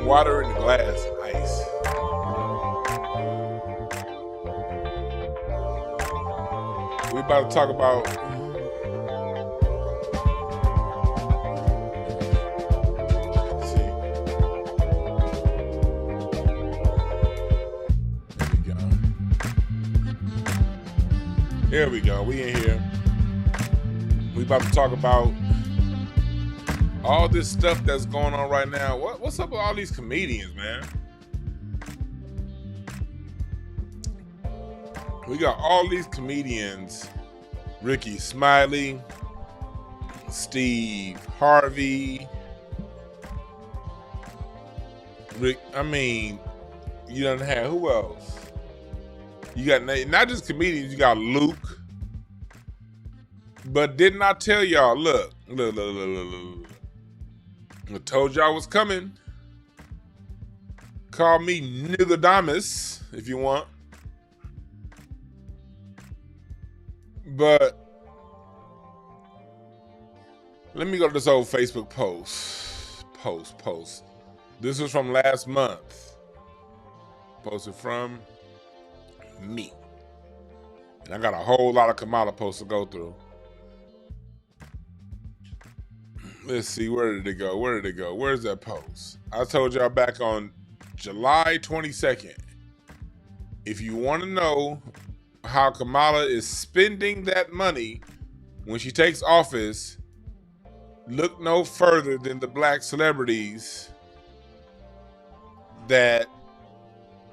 Water in the glass, ice. We about to talk about Here we go. We in here. We about to talk about all this stuff that's going on right now. What's up with all these comedians, man? We got all these comedians. Ricky Smiley, Steve Harvey, you done had who else? You got not just comedians, you got Luke. But didn't I tell y'all, look. I told y'all what's coming. Call me Nigadamus if you want. But let me go to this old Facebook post. This was from last month. Posted from me. And I got a whole lot of Kamala posts to go through. Let's see, where did it go? Where's that post? I told y'all back on July 22nd. If you want to know how Kamala is spending that money when she takes office, look no further than the black celebrities that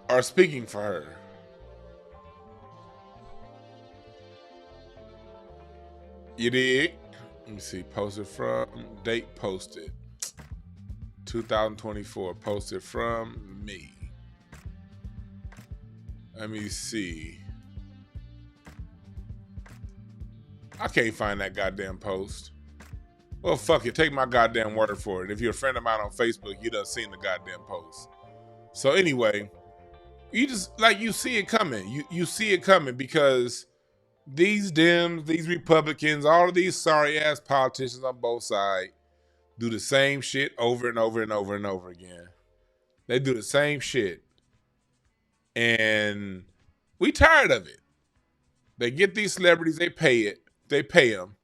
are speaking for her. You dig? Let me see, posted from, date posted, 2024, posted from me. Let me see. I can't find that goddamn post. Well, fuck it, take my goddamn word for it. If you're a friend of mine on Facebook, you done seen the goddamn post. So anyway, you just, you see it coming. You see it coming because these Dems, these Republicans, all of these sorry-ass politicians on both sides do the same shit over and over and over and over again. They do the same shit. And we tired of it. They get these celebrities, they pay them.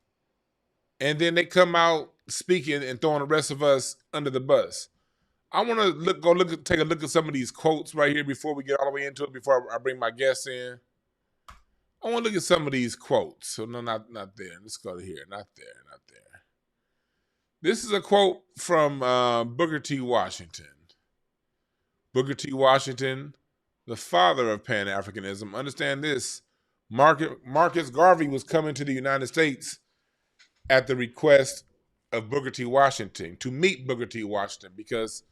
And then they come out speaking and throwing the rest of us under the bus. I want to take a look at some of these quotes right here before we get all the way into it, before I bring my guests in. I want to look at some of these quotes. So no, not there. Let's go to here. Not there. This is a quote from Booker T. Washington. Booker T. Washington, the father of Pan-Africanism. Understand this. Marcus Garvey was coming to the United States at the request of Booker T. Washington to meet Booker T. Washington, because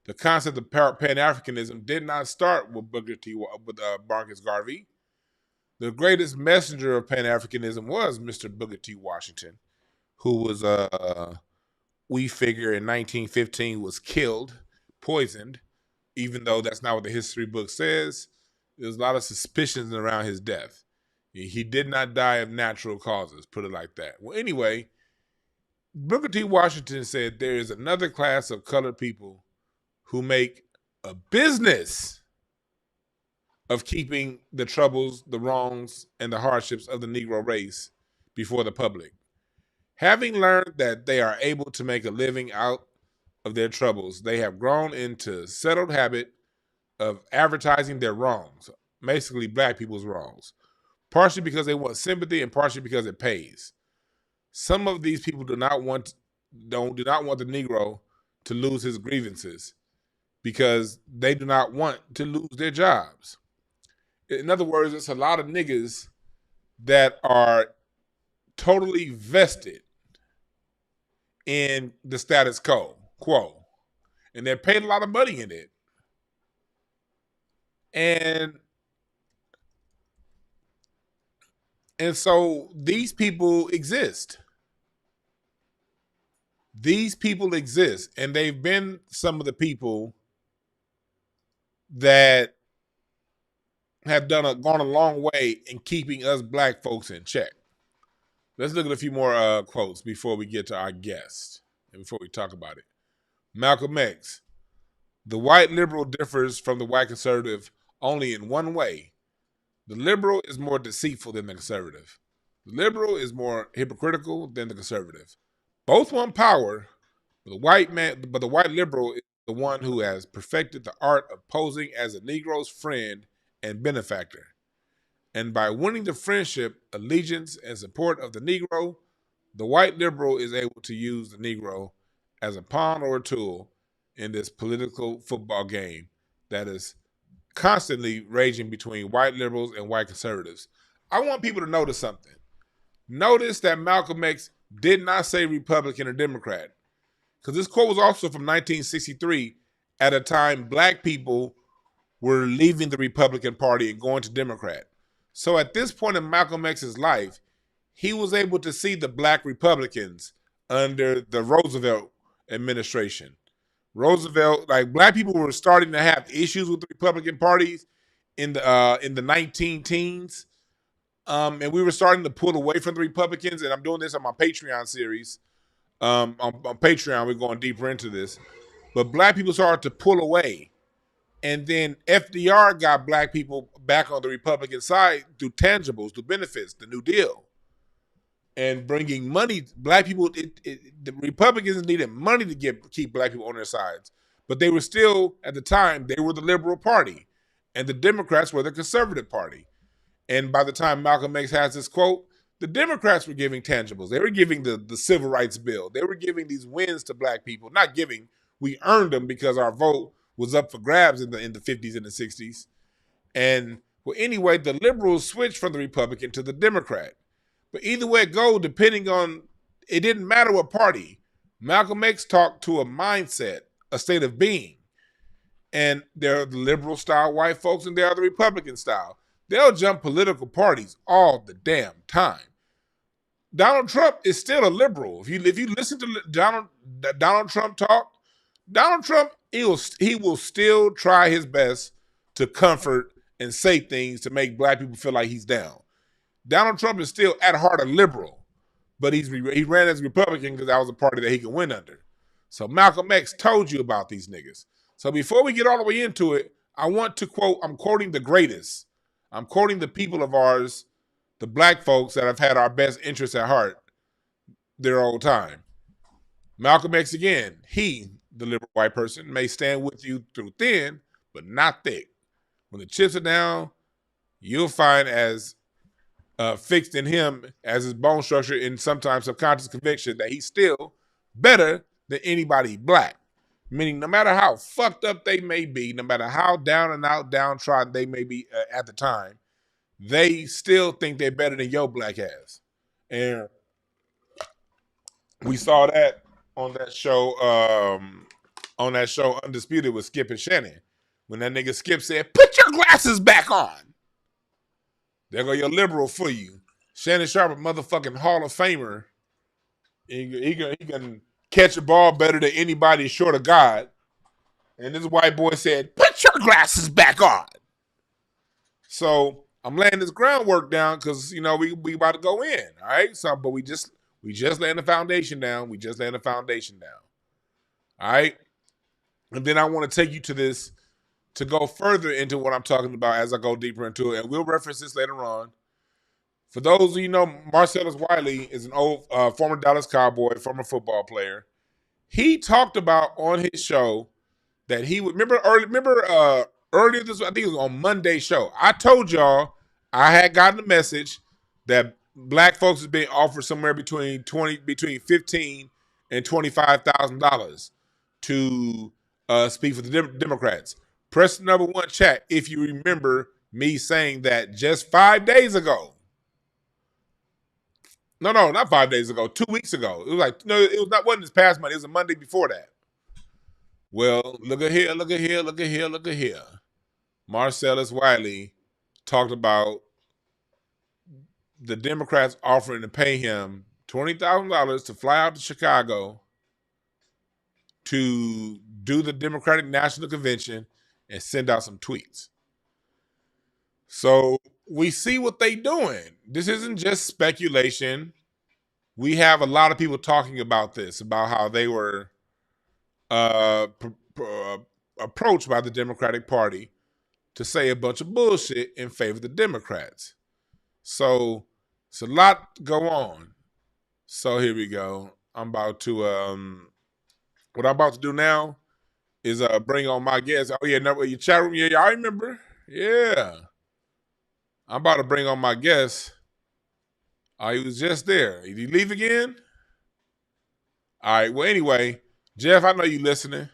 the concept of Pan-Africanism did not start with Marcus Garvey. The greatest messenger of Pan-Africanism was Mr. Booker T. Washington, who was, we figure in 1915 was killed, poisoned, even though that's not what the history book says. There's a lot of suspicions around his death. He did not die of natural causes, put it like that. Well, anyway, Booker T. Washington said there is another class of colored people who make a business of keeping the troubles, the wrongs, and the hardships of the Negro race before the public. Having learned that they are able to make a living out of their troubles, they have grown into settled habit of advertising their wrongs, basically black people's wrongs, partially because they want sympathy and partially because it pays. Some of these people do not want the Negro to lose his grievances because they do not want to lose their jobs. In other words, it's a lot of niggas that are totally vested in the status quo, and they're paid a lot of money in it. And so these people exist. These people exist, and they've been some of the people that have gone a long way in keeping us black folks in check. Let's look at a few more quotes before we get to our guest and before we talk about it. Malcolm X, The white liberal differs from the white conservative only in one way. The liberal is more deceitful than the conservative. The liberal is more hypocritical than the conservative. Both want power, but the white liberal is the one who has perfected the art of posing as a Negro's friend and benefactor. And by winning the friendship, allegiance, and support of the Negro, the white liberal is able to use the Negro as a pawn or a tool in this political football game that is constantly raging between white liberals and white conservatives. I want people to notice something. Notice that Malcolm X did not say Republican or Democrat, because this quote was also from 1963, at a time black people were leaving the Republican Party and going to Democrat. So at this point in Malcolm X's life, he was able to see the black Republicans under the Roosevelt administration. Roosevelt, like black people were starting to have issues with the Republican parties in the 19 teens. And we were starting to pull away from the Republicans, and I'm doing this on my Patreon series. On Patreon, we're going deeper into this. But black people started to pull away. And then FDR got black people back on the Republican side through tangibles, through benefits, the New Deal. And bringing money, black people, the Republicans needed money to keep black people on their sides. But they were still, at the time, they were the liberal party. And the Democrats were the conservative party. And by the time Malcolm X has this quote, the Democrats were giving tangibles. They were giving the civil rights bill. They were giving these wins to black people. Not giving, we earned them because our vote was up for grabs in the 50s and the 60s. And well, anyway, the liberals switched from the Republican to the Democrat. But either way it goes, depending on, it didn't matter what party. Malcolm X talked to a mindset, a state of being. And there are the liberal style white folks and there are the Republican style. They'll jump political parties all the damn time. Donald Trump is still a liberal. If you listen to Donald Trump talk, Donald Trump, he will still try his best to comfort and say things to make black people feel like he's down. Donald Trump is still at heart a liberal, but he ran as a Republican because that was a party that he could win under. So Malcolm X told you about these niggas. So before we get all the way into it, I want to quote, I'm quoting the greatest. I'm quoting the people of ours, the black folks that have had our best interests at heart their whole time. Malcolm X again, he, the liberal white person, may stand with you through thin, but not thick. When the chips are down, you'll find as fixed in him as his bone structure in sometimes subconscious conviction that he's still better than anybody black. Meaning no matter how fucked up they may be, no matter how down and out, downtrodden they may be at the time, they still think they're better than your black ass. And we saw that on that show Undisputed with Skip and Shannon. When that nigga Skip said, "Put your glasses back on." There go your liberal for you. Shannon Sharp, a motherfucking Hall of Famer. He can catch a ball better than anybody short of God. And this white boy said, "Put your glasses back on." So I'm laying this groundwork down because, you know, we about to go in. All right. So, but we just laying the foundation down. All right. And then I want to take you to this to go further into what I'm talking about as I go deeper into it. And we'll reference this later on. For those of you know, Marcellus Wiley is an old former Dallas Cowboy, former football player. He talked about on his show that he would earlier this, I think it was on Monday's show. I told y'all I had gotten a message that black folks is being offered somewhere between $15,000 and $25,000 to speak for the Democrats. Press the number 1 chat if you remember me saying that just 5 days ago. No, not 5 days ago. 2 weeks ago. It was like, no, it was not, wasn't this past Monday. It was a Monday before that. Well, look at here. Marcellus Wiley talked about the Democrats offering to pay him $20,000 to fly out to Chicago to do the Democratic National Convention and send out some tweets. So we see what they doing. This isn't just speculation. We have a lot of people talking about this, about how they were approached by the Democratic Party to say a bunch of bullshit in favor of the Democrats. So it's a lot to go on. So here we go. I'm about to what I'm about to do now is bring on my guest. Oh yeah, no, your chat room. Yeah, I remember. Yeah, I'm about to bring on my guest. He was just there. Did he leave again? All right. Well, anyway, Geoff, I know you listening.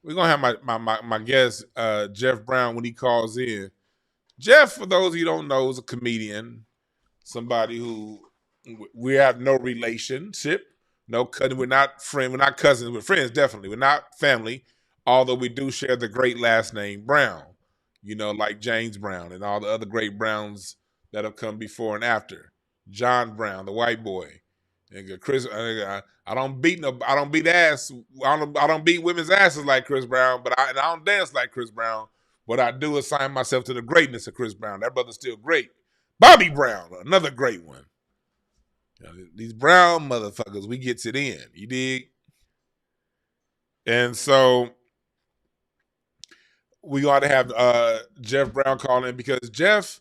We're gonna have my guest, Geoff Brown, when he calls in. Geoff, for those of you who don't know, is a comedian, somebody who we have no relationship, no cousin. We're not friends. We're not cousins. We're friends, definitely. We're not family, although we do share the great last name Brown. You know, like James Brown and all the other great Browns that have come before and after. John Brown, the white boy. Nigga, Chris, I don't beat ass. I don't beat women's asses like Chris Brown, but I don't dance like Chris Brown. What I do is assign myself to the greatness of Chris Brown. That brother's still great. Bobby Brown, another great one. You know, these Brown motherfuckers, we gets it in. You dig? And so we ought to have Geoff Brown call in because Geoff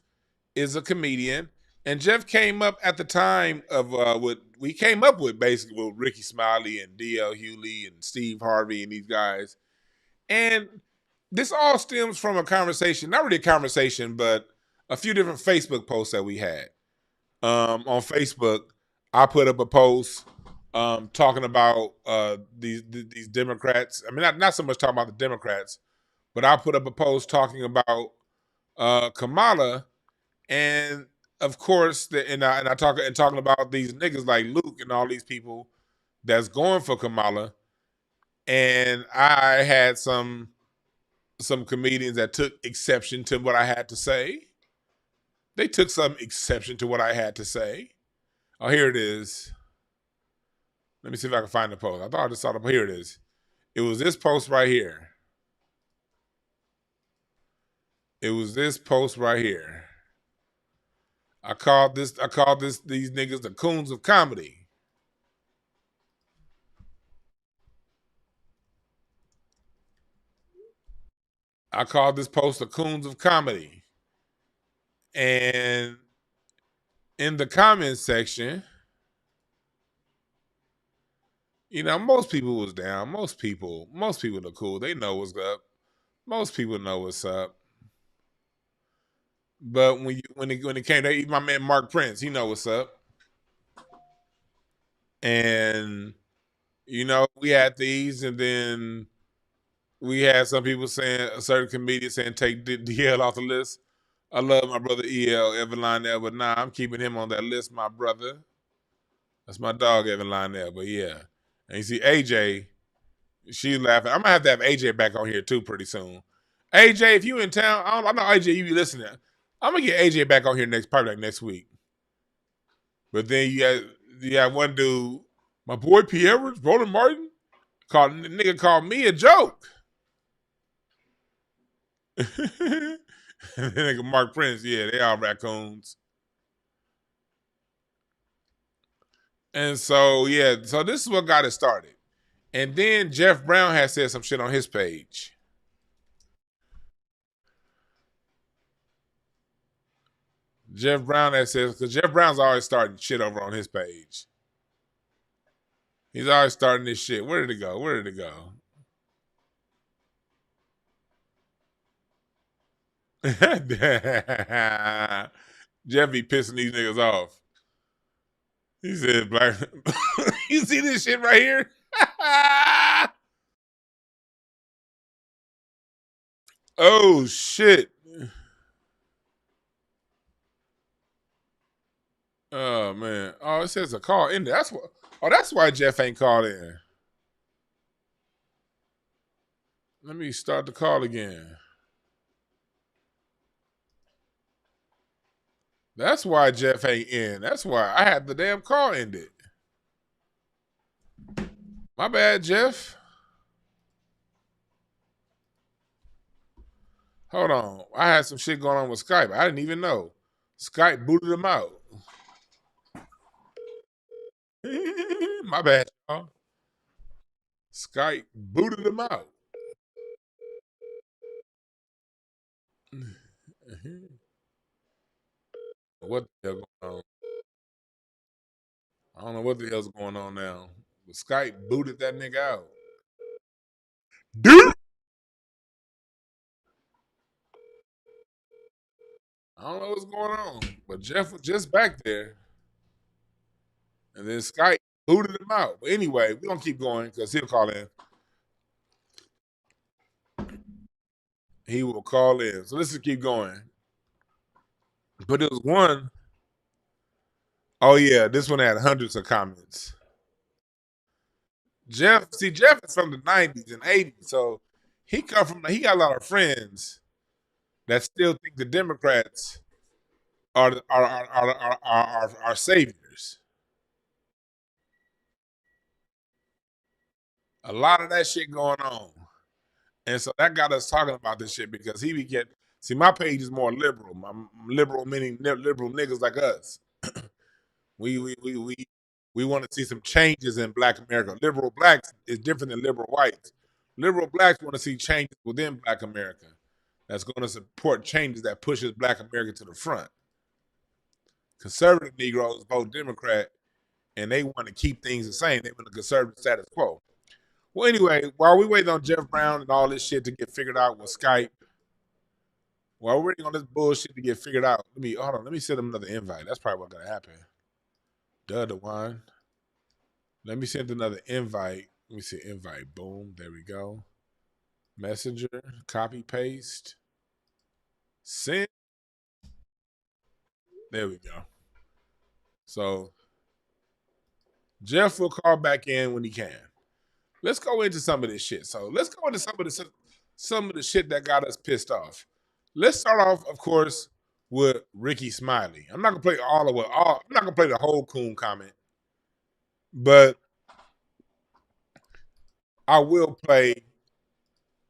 is a comedian. And Geoff came up at the time of what we came up with, basically, with Ricky Smiley and D.L. Hewley and Steve Harvey and these guys. And this all stems from a conversation, not really a conversation, but a few different Facebook posts that we had. On Facebook, I put up a post talking about these Democrats. I mean, not so much talking about the Democrats, but I put up a post talking about Kamala, and of course, and I talking about these niggas like Luke and all these people that's going for Kamala, and I had some comedians that took exception to what I had to say. They took some exception to what I had to say. Oh, here it is. Let me see if I can find the post. I thought I just saw the post. Here it is. It was this post right here. It was this post right here. I called these niggas the coons of comedy. I called this post the coons of comedy. And in the comments section, you know, most people was down. Most people are cool. They know what's up. Most people know what's up. But when it came to my man Mark Prince, he know what's up. And you know, we had these, and then we had some people saying, a certain comedian saying, take DL off the list. I love my brother EL, Evan Lionel, but nah, I'm keeping him on that list, my brother. That's my dog, Evan Lionel, but yeah. And you see AJ, she's laughing. I'm gonna have to have AJ back on here too pretty soon. AJ, if you in town, I know AJ, you be listening. I'm gonna get AJ back on here probably like next week. But then you got one dude, my boy Pierre Roland Martin, called me a joke. And then nigga Mark Prince, yeah, they all raccoons. And so, yeah, so this is what got it started. And then Geoff Brown has said some shit on his page. Geoff Brown has said, because Geoff Brown's always starting shit over on his page. He's always starting this shit. Where did it go? Where did it go? Geoff be pissing these niggas off. He said, "Black, you see this shit right here?" Oh shit! Oh man! Oh, it says a call in there. That's what. Oh, that's why Geoff ain't called in. Let me start the call again. That's why Geoff ain't in. That's why I had the damn call ended. My bad, Geoff. Hold on. I had some shit going on with Skype. I didn't even know. Skype booted him out. My bad, y'all. Skype booted him out. What the hell going on? I don't know what the hell's going on now. But Skype booted that nigga out. Dude! I don't know what's going on. But Geoff was just back there. And then Skype booted him out. But anyway, we're going to keep going because he'll call in. He will call in. So let's just keep going. But there was one. Oh, yeah. This one had hundreds of comments. Geoff is from the 90s and 80s. So he got a lot of friends that still think the Democrats are saviors. A lot of that shit going on. And so that got us talking about this shit because my page is more liberal. Liberal meaning liberal niggas like us. we want to see some changes in Black America. Liberal blacks is different than liberal whites. Liberal blacks want to see changes within Black America that's going to support changes that pushes Black America to the front. Conservative Negroes vote Democrat, and they want to keep things the same. They want the conservative status quo. Well, anyway, while we waiting on Geoff Brown and all this shit to get figured out with Skype, while we're waiting on this bullshit to get figured out, let me send him another invite. That's probably what's gonna happen. DeWine. Let me send another invite. Let me see, invite. Boom. There we go. Messenger. Copy, paste. Send. There we go. So Geoff will call back in when he can. Let's go into some of this shit. So let's go into some of the shit that got us pissed off. Let's start off, of course, with Ricky Smiley. I'm not gonna play I'm not gonna play the whole coon comment, but I will play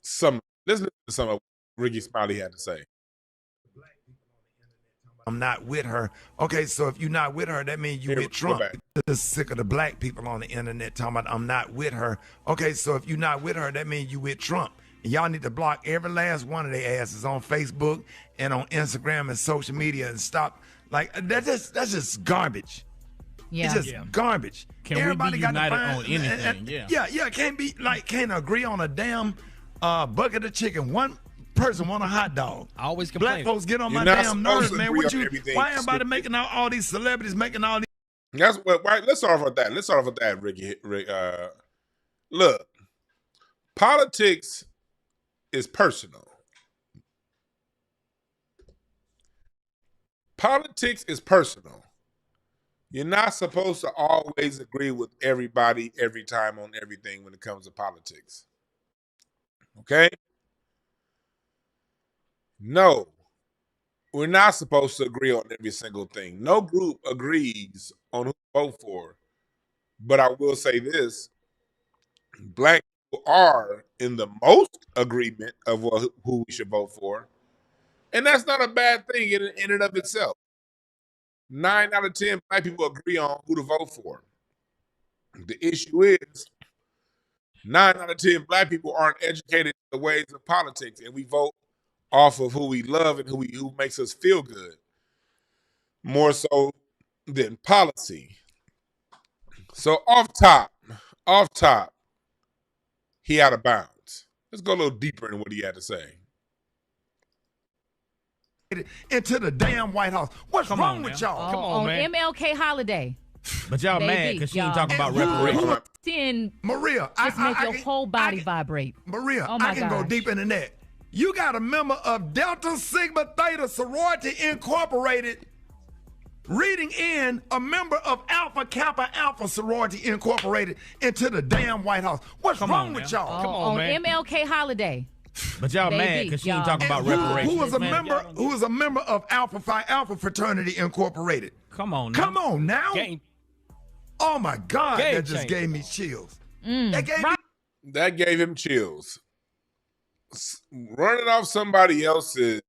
some. Let's listen to some of what Ricky Smiley had to say. I'm not with her. Okay, so if you're not with her, that means you with Trump. Just sick of the black people on the internet talking about I'm not with her. Okay, so if you're not with her, that means you with Trump. And y'all need to block every last one of their asses on Facebook and on Instagram and social media and stop. Like that's just garbage. Yeah. It's just garbage. Everybody got to find on anything. Can't agree on a damn bucket of chicken. One person want a hot dog. I always complain. Black folks get on my damn nerves, man. Why everybody making all these celebrities making all these? That's what. Right. Let's start off with that. Ricky. Look, politics is personal. Politics is personal. You're not supposed to always agree with everybody every time on everything when it comes to politics. Okay? No, we're not supposed to agree on every single thing. No group agrees on who to vote for. But I will say this, black people are in the most agreement of who we should vote for. And that's not a bad thing in and of itself. 9 out of 10 black people agree on who to vote for. The issue is 9 out of 10 black people aren't educated in the ways of politics, and we vote off of who we love and who makes us feel good, more so than policy. So off top, he out of bounds. Let's go a little deeper in what he had to say. Into the damn White House. What's wrong with y'all? Come on, man. MLK holiday. But y'all mad because she ain't talking about reparations. Maria, just make your whole body vibrate. Maria, I can go deep into that. You got a member of Delta Sigma Theta Sorority Incorporated reading in a member of Alpha Kappa Alpha Sorority Incorporated into the damn White House. What's wrong with y'all? Come on, man. MLK holiday. But y'all mad because she ain't talking about reparations. Who was a member of Alpha Phi Alpha Fraternity Incorporated? Come on now. Come on now. Oh my God, that just gave me chills. That gave him chills. Running off somebody else's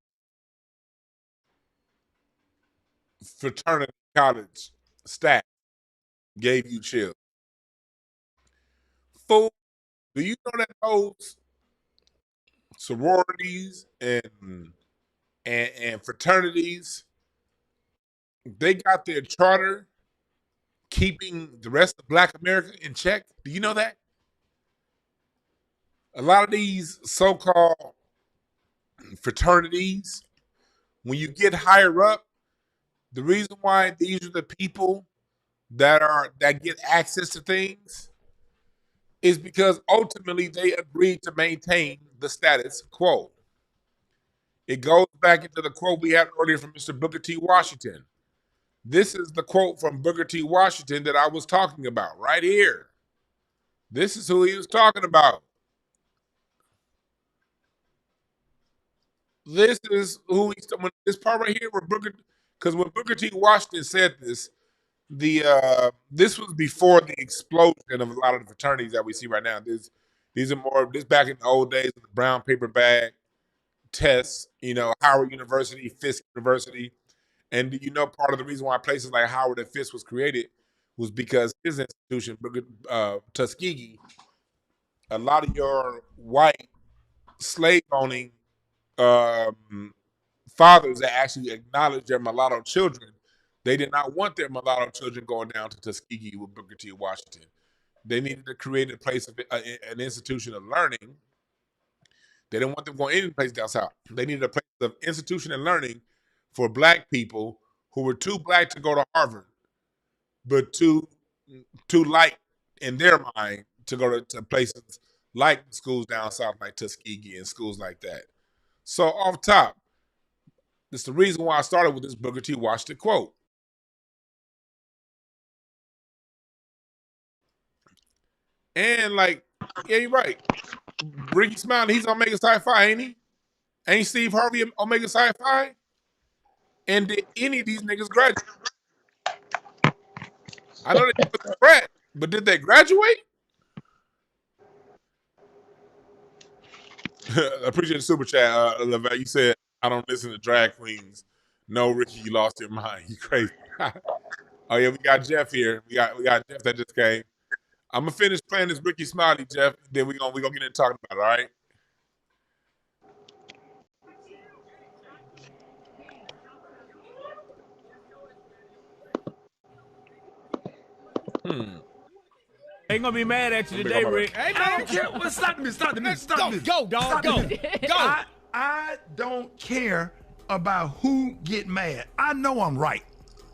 fraternity college stat gave you chills. Fool, do you know that those sororities and and fraternities, they got their charter keeping the rest of Black America in check. Do you know that? A lot of these so-called fraternities, when you get higher up, the reason why these are the people that get access to things is because ultimately they agreed to maintain the status quo. It goes back into the quote we had earlier from Mr. Booker T. Washington. This is the quote from Booker T. Washington that I was talking about right here. This is who he was talking about. This is who this part right here where because when Booker T. Washington said this, this was before the explosion of a lot of the fraternities that we see right now. These are more this back in the old days of the brown paper bag tests, Howard University, Fisk University. And do you know part of the reason why places like Howard and Fisk was created was because his institution, Tuskegee, a lot of your white slave owning fathers that actually acknowledged their mulatto children, they did not want their mulatto children going down to Tuskegee with Booker T. Washington. They needed to create a place of an institution of learning. They didn't want them going any place down south. They needed a place of institution and learning for Black people who were too Black to go to Harvard, but too light in their mind to go to places like schools down south, like Tuskegee and schools like that. So off top, this is the reason why I started with this Booker T. Washington quote. And yeah, you're right. Ricky Smiley, he's on Omega Sci-Fi, ain't he? Ain't Steve Harvey Omega Sci-Fi? And did any of these niggas graduate? I know they put the grad, but did they graduate? Appreciate the super chat, Levette. You said I don't listen to drag queens. No, Ricky, you lost your mind. You crazy. Oh yeah, we got Geoff here. We got Geoff that just came. I'm gonna finish playing this Ricky Smiley, Geoff. Then we gonna get into talking about it. All right. They ain't gonna be mad at you today, Rick. Hey, man, I don't care. Well, stop the music. Go, dog. Go. I don't care about who get mad. I know I'm right.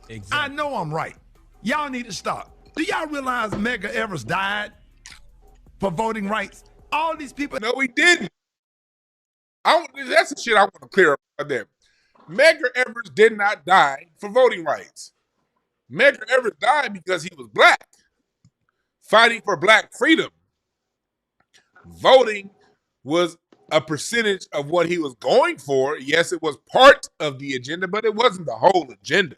Exactly. I know I'm right. Y'all need to stop. Do y'all realize Medgar Evers died for voting rights? All these people. No, he didn't. That's the shit I want to clear up right there. Medgar Evers did not die for voting rights. Medgar Evers died because he was Black, fighting for Black freedom. Voting was a percentage of what he was going for. Yes, it was part of the agenda, but it wasn't the whole agenda.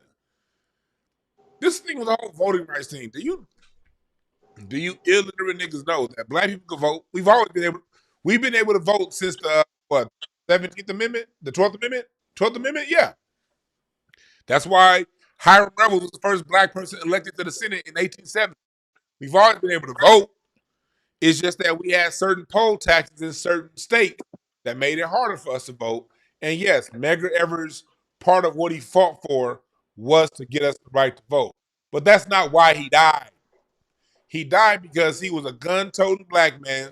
This thing with the whole voting rights thing, do you illiterate niggas know that Black people can vote? We've been able to vote since the 17th Amendment, the 12th Amendment? 12th Amendment? Yeah. That's why Hiram Rebels was the first Black person elected to the Senate in 1870. We've always been able to vote. It's just that we had certain poll taxes in certain states that made it harder for us to vote. And yes, Medgar Evers, part of what he fought for was to get us the right to vote. But that's not why he died. He died because he was a gun-toting Black man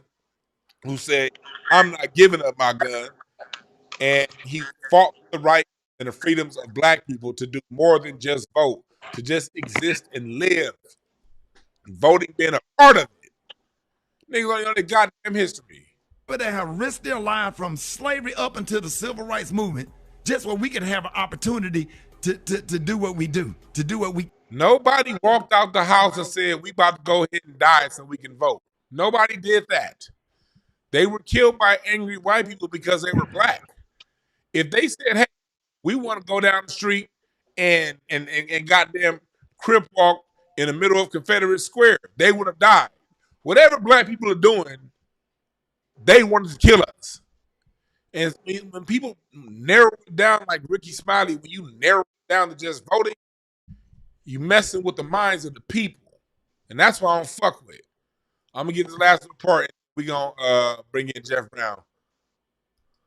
who said, I'm not giving up my gun. And he fought for the rights and the freedoms of Black people to do more than just vote, to just exist and live. Voting being a part of it. Niggas don't know their goddamn history. But they have risked their life from slavery up until the civil rights movement, just so we can have an opportunity to do what we do, to do what we. Nobody walked out the house and said, we about to go ahead and die so we can vote. Nobody did that. They were killed by angry white people because they were Black. If they said, hey, we want to go down the street and goddamn crip walk in the middle of Confederate Square, they would have died. Whatever Black people are doing, they wanted to kill us. And when people narrow it down like Ricky Smiley, when you narrow it down to just voting, you messing with the minds of the people. And that's why I don't fuck with it. I'm going to get this last little part and we're going to bring in Geoff Brown.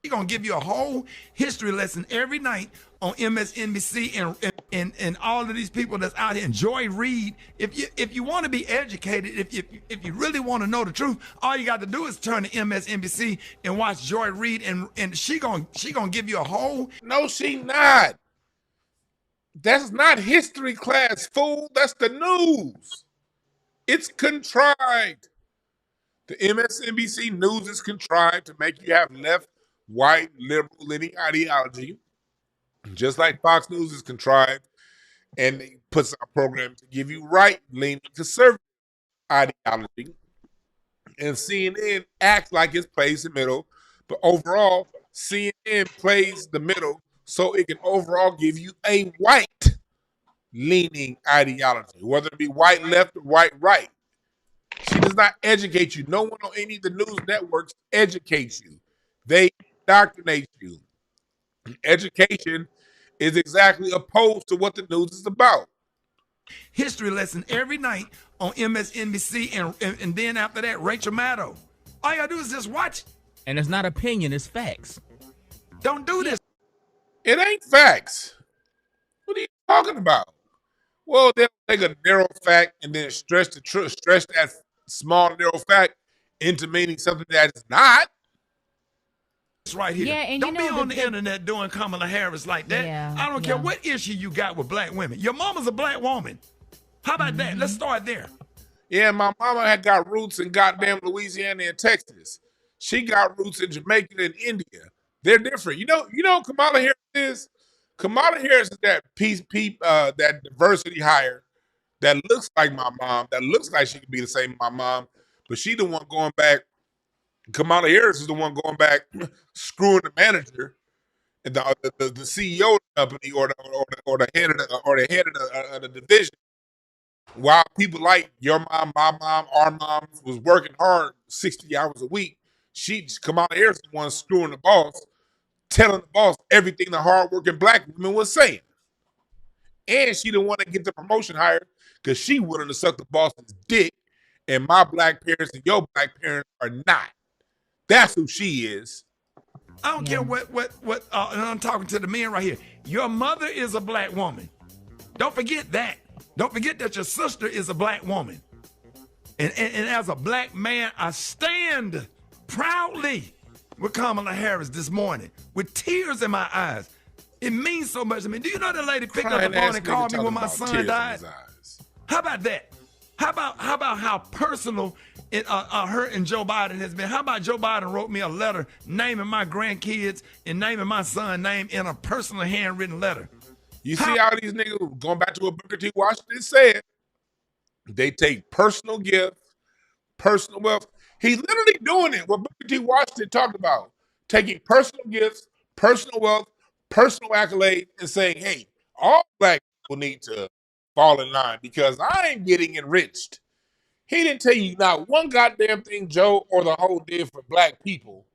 She's going to give you a whole history lesson every night on MSNBC and all of these people that's out here. And Joy Reid, if you want to be educated, if you really want to know the truth, all you got to do is turn to MSNBC and watch Joy Reid, and she gonna give you a whole. No, she not. That's not history class, fool. That's the news. It's contrived. The MSNBC news is contrived to make you have left, white, liberal, leaning ideology, just like Fox News is contrived and it puts out programs to give you right-leaning conservative ideology. And CNN acts like it plays the middle, but overall, CNN plays the middle so it can overall give you a white-leaning ideology, whether it be white left or white right. She does not educate you. No one on any of the news networks educates you. They indoctrinate you. Education is exactly opposed to what the news is about. History lesson every night on MSNBC, and then after that, Rachel Maddow. All you gotta do is just watch. And it's not opinion, it's facts. Don't do this. It ain't facts. What are you talking about? Well, they'll take a narrow fact and then stretch that small narrow fact into meaning something that is not. It's right here. Yeah, and don't you know be on the internet doing Kamala Harris like that. Yeah, I don't care what issue you got with black women. Your mama's a black woman. How about that? Let's start there. Yeah, my mama had got roots in goddamn Louisiana and Texas. She got roots in Jamaica and India. They're different. You know who Kamala Harris is? Kamala Harris is that that diversity hire that looks like my mom, that looks like she could be the same as my mom, but she the one going back. Kamala Harris is the one going back, screwing the manager and the CEO of the company or the head of the division. While people like your mom, my mom, our mom was working hard 60 hours a week, Kamala Harris is the one screwing the boss, telling the boss everything the hardworking black women was saying. And she didn't want to get the promotion higher because she willing to suck the boss's dick, and my black parents and your black parents are not. That's who she is. I don't care what and I'm talking to the men right here. Your mother is a black woman. Don't forget that. Don't forget that your sister is a black woman. And as a black man, I stand proudly with Kamala Harris this morning with tears in my eyes. It means so much to me. Do you know that lady picked up the phone and called me when my son died? How about that? How about how personal her and Joe Biden has been? How about Joe Biden wrote me a letter naming my grandkids and naming my son's name in a personal handwritten letter? You see how these niggas, going back to what Booker T. Washington said, they take personal gifts, personal wealth. He's literally doing it, what Booker T. Washington talked about. Taking personal gifts, personal wealth, personal accolades, and saying, hey, all black people need to fall in line because I ain't getting enriched. He didn't tell you not one goddamn thing Joe or the whole did for black people.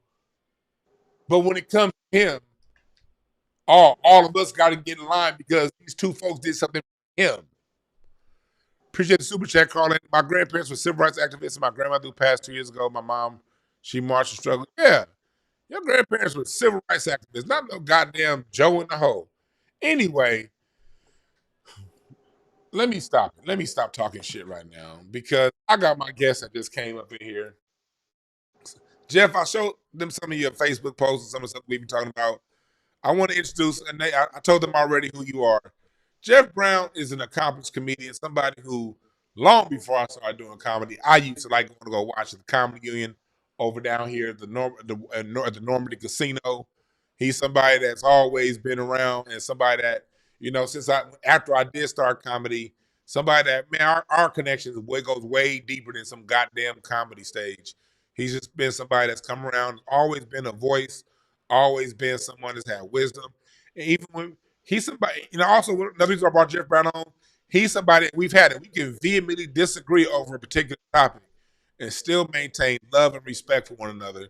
But when it comes to him, all of us got to get in line because these two folks did something for him. Appreciate the super chat, Carlin. My grandparents were civil rights activists. My grandmother who passed 2 years ago. My mom, she marched and struggled. Yeah, your grandparents were civil rights activists, not no goddamn Joe in the hole. Anyway, let me stop it. Let me stop talking shit right now because I got my guest that just came up in here. Geoff, I showed them some of your Facebook posts and some of the stuff we've been talking about. I want to introduce, and I told them already who you are. Geoff Brown is an accomplished comedian, somebody who, long before I started doing comedy, I used to like going to go watch the Comedy Union over down here at the Normandy Casino. He's somebody that's always been around and somebody that, after I did start comedy, somebody that, man, our connection goes way deeper than some goddamn comedy stage. He's just been somebody that's come around, always been a voice, always been someone that's had wisdom. And even when he's somebody, also another reason I brought Geoff Brown on, he's somebody we can vehemently disagree over a particular topic and still maintain love and respect for one another.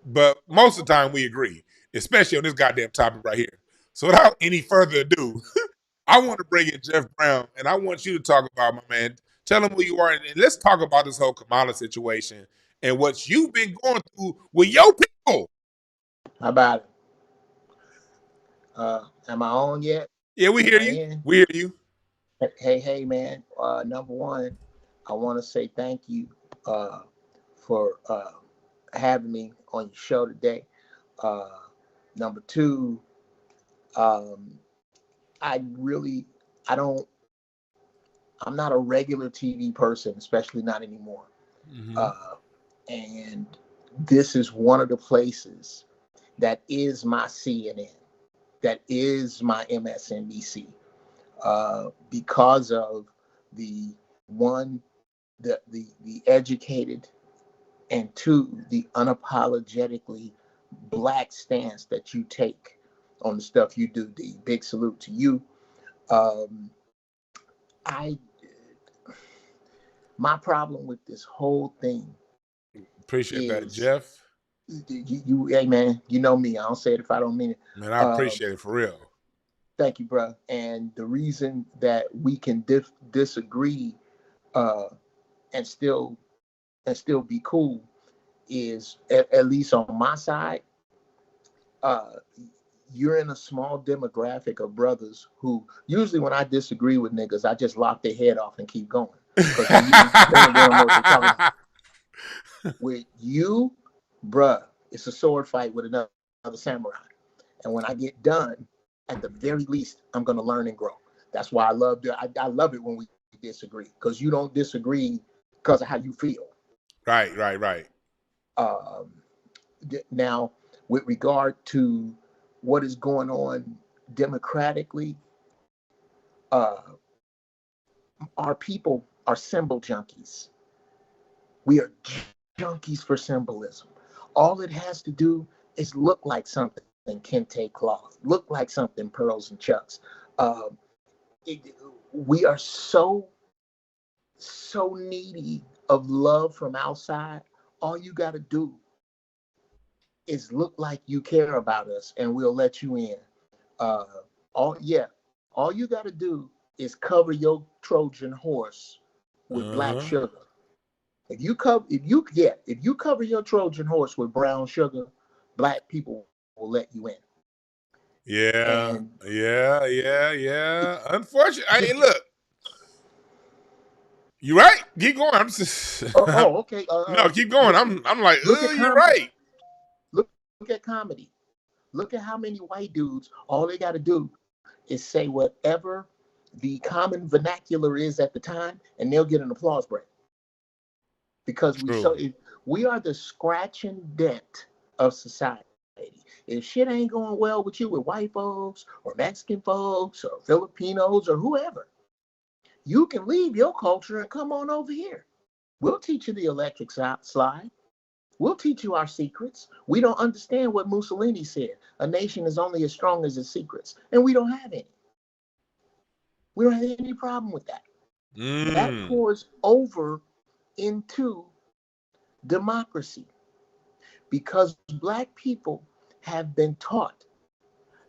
But most of the time we agree, especially on this goddamn topic right here. So without any further ado, I want to bring in Geoff Brown, and I want you to talk about, my man, tell him who you are, and let's talk about this whole Kamala situation and what you've been going through with your people. How about it? Am I on yet? Yeah, we Am hear I you. in? We hear you. Hey, man. Number one, I want to say thank you for having me on your show today. Uh, Number two, um, I really, I don't, I'm not a regular TV person, especially not anymore. Mm-hmm. And this is one of the places that is my CNN, that is my MSNBC, because of the one, the educated, and two, the unapologetically black stance that you take on the stuff you do. The big salute to you. Um, I My problem with this whole thing Appreciate that, is Geoff. hey man, you know me. I don't say it if I don't mean it. Man, I appreciate it for real. Thank you, bro. And the reason that we can disagree uh, and still be cool is at least on my side. Uh, you're in a small demographic of brothers who usually when I disagree with niggas, I just lock their head off and keep going because they don't know what they're talking about. With you, bruh, it's a sword fight with another samurai. And when I get done, at the very least, I'm gonna learn and grow. That's why I love it when we disagree, because you don't disagree because of how you feel. Right. Um, Now, with regard to what is going on democratically, uh, our people are symbol junkies. We are junkies for symbolism. All it has to do is look like something kente cloth, look like something pearls and chucks. Uh, we are so needy of love from outside. All you got to do is look like you care about us, and we'll let you in. Uh, all you got to do is cover your Trojan horse with black sugar. If you cover your Trojan horse with brown sugar, black people will let you in. Yeah. And Unfortunately, hey, look, you right. Keep going. I'm just okay. no, keep going. I'm like, Look at you're comedy. right. Look at comedy. Look at how many white dudes. All they got to do is say whatever the common vernacular is at the time, and they'll get an applause break. Because we are the scratch and dent of society. If shit ain't going well with you with white folks or Mexican folks or Filipinos or whoever, you can leave your culture and come on over here. We'll teach you the electric slide. We'll teach you our secrets. We don't understand what Mussolini said. A nation is only as strong as its secrets. And we don't have any. We don't have any problem with that. That pours over into democracy because black people have been taught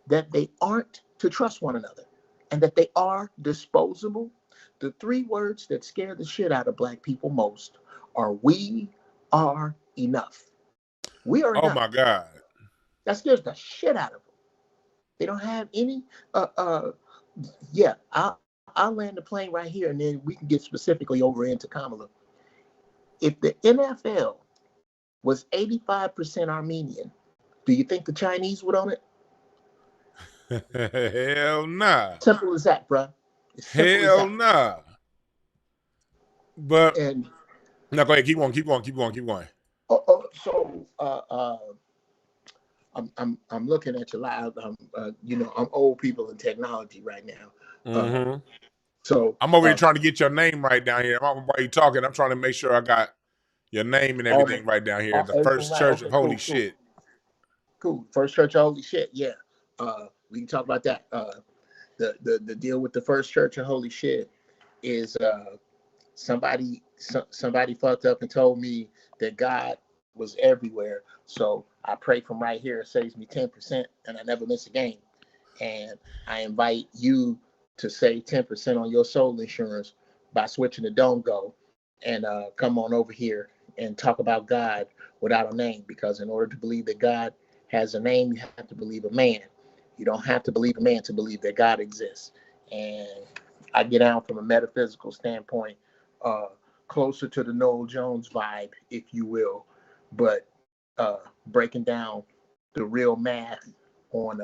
that they aren't to trust one another and that they are disposable. The three words that scare the shit out of black people most are we are enough. We are enough. Oh my God. That scares the shit out of them. They don't have any yeah, I'll land the plane right here and then we can get specifically over into Kamala. If the NFL was 85% Armenian, do you think the Chinese would own it? Hell nah. Simple as that, bro. Hell nah. But and no, go ahead. Keep going. So I'm looking at your live. I'm old people in technology right now. So I'm over here trying to get your name right down here. While you're talking, I'm trying to make sure I got your name and everything right down here. The First Church of Holy Shit. Cool. First Church of Holy Shit. Yeah. We can talk about that. The deal with the First Church of Holy Shit is somebody fucked up and told me that God was everywhere. So I pray from right here. It saves me 10%, and I never miss a game. And I invite you to save 10% on your soul insurance by switching to Don't Go and come on over here and talk about God without a name. Because in order to believe that God has a name, you have to believe a man. You don't have to believe a man to believe that God exists. And I get out from a metaphysical standpoint, closer to the Noel Jones vibe, if you will, but breaking down the real math on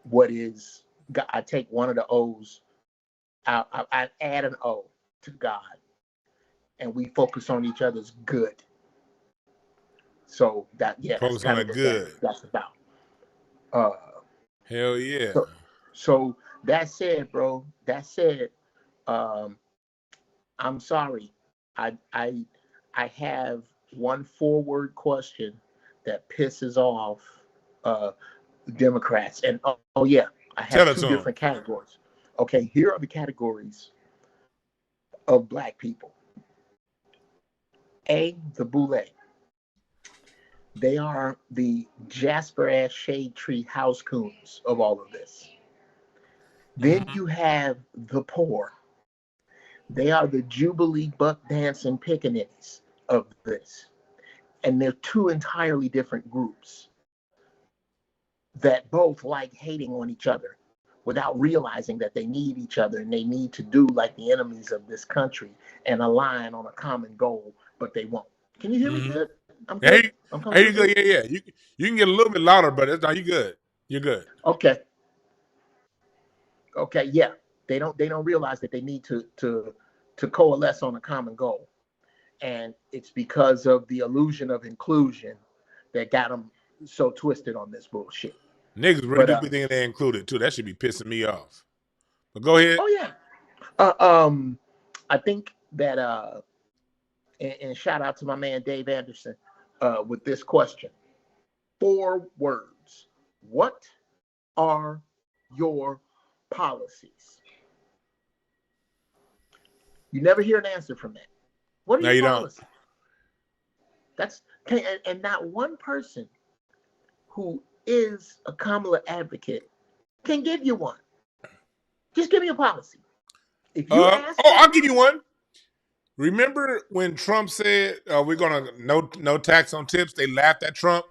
what is, I take one of the O's, I add an O to God, and we focus on each other's good. So that's Focus on kind that of what good. that's about. Hell yeah. So that said, bro, I'm sorry. I have one forward question that pisses off Democrats. And oh yeah, I have two different categories. Okay, here are the categories of black people. A, the boule. They are the Jasper ass shade tree house coons of all of this. Then you have the poor. They are the Jubilee buck dancing pickaninnies of this. And they're two entirely different groups that both like hating on each other without realizing that they need each other and they need to do like the enemies of this country and align on a common goal, but they won't. Can you hear me good? I'm good. Hey, you good? Yeah. You can get a little bit louder, but it's you good. You're good. Okay. Yeah. They don't realize that they need to coalesce on a common goal. And it's because of the illusion of inclusion that got them so twisted on this bullshit. Niggas really do be thinking they included too. That should be pissing me off. But go ahead. Oh yeah. I think that and shout out to my man Dave Anderson with this question. 4 words. What are your policies? You never hear an answer from that. What are your policies? That's and not one person who is a Kamala advocate can give you one. Just give me a policy. If you ask, I'll give you one. Remember when Trump said we're gonna no tax on tips? They laughed at Trump.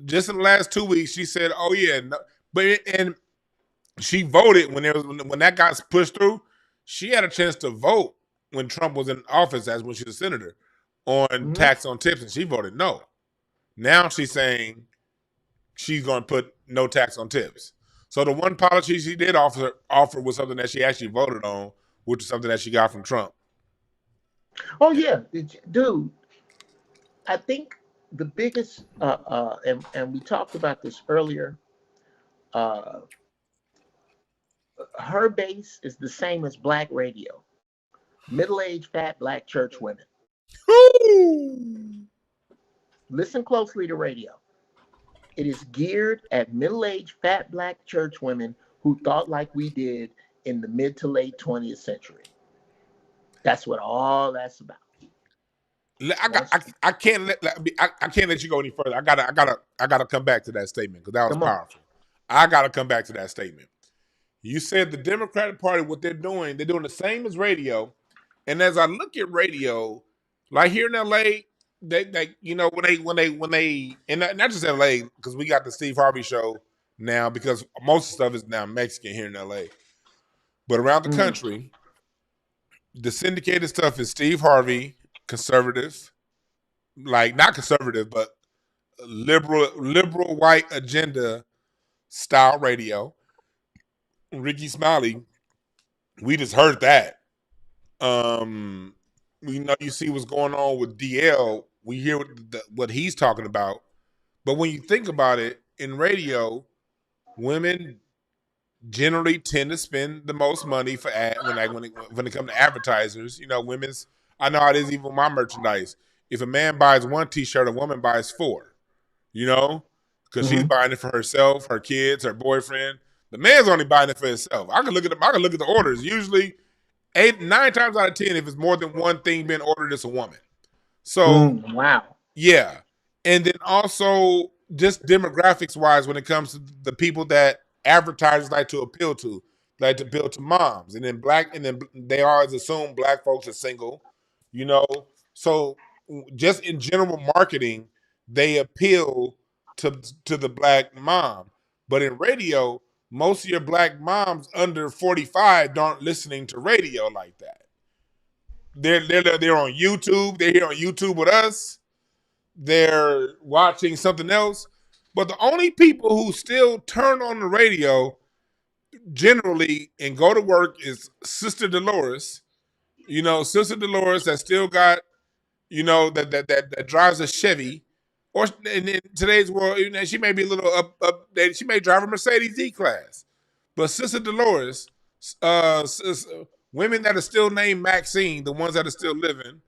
Just in the last 2 weeks, she said, "Oh yeah," and she voted when that got pushed through. She had a chance to vote when Trump was in office, as when she was a senator, on tax on tips, and she voted no. Now she's saying she's going to put no tax on tips. So the one policy she did offer was something that she actually voted on, which is something that she got from Trump. Oh yeah, dude. I think the biggest, and we talked about this earlier. Her base is the same as black radio. Middle-aged, fat black church women. Listen closely to radio. It is geared at middle-aged, fat black church women who thought like we did in the mid to late 20th century. That's what all that's about. I can't let you go any further. I gotta come back to that statement because that was powerful. I gotta come back to that statement. You said the Democratic Party, what they're doing the same as radio. And as I look at radio, like here in LA, they when they and not just LA, because we got the Steve Harvey show now, because most of the stuff is now Mexican here in LA. But around the country, the syndicated stuff is Steve Harvey, conservative, like not conservative, but liberal white agenda style radio. Ricky Smiley, we just heard that. You see what's going on with DL. We hear what he's talking about. But when you think about it, in radio, women generally tend to spend the most money for when it comes to advertisers. Women's. I know how it is even with my merchandise. If a man buys 1 T-shirt, a woman buys 4. Because she's buying it for herself, her kids, her boyfriend. The man's only buying it for himself. I can look at the orders. Usually, 9 times out of 10, if it's more than one thing being ordered, it's a woman. So, wow. Yeah. And then also, just demographics-wise, when it comes to the people that advertisers like to appeal to moms. And then they always assume black folks are single, So, just in general marketing, they appeal to the black mom. But in radio, most of your black moms under 45 aren't listening to radio like that. They're on YouTube. They're here on YouTube with us. They're watching something else. But the only people who still turn on the radio generally and go to work is Sister Dolores. Sister Dolores that still got, that drives a Chevy. Or in today's world, she may be a little updated. She may drive a Mercedes E-Class. But Sister Dolores, women that are still named Maxine, the ones that are still living,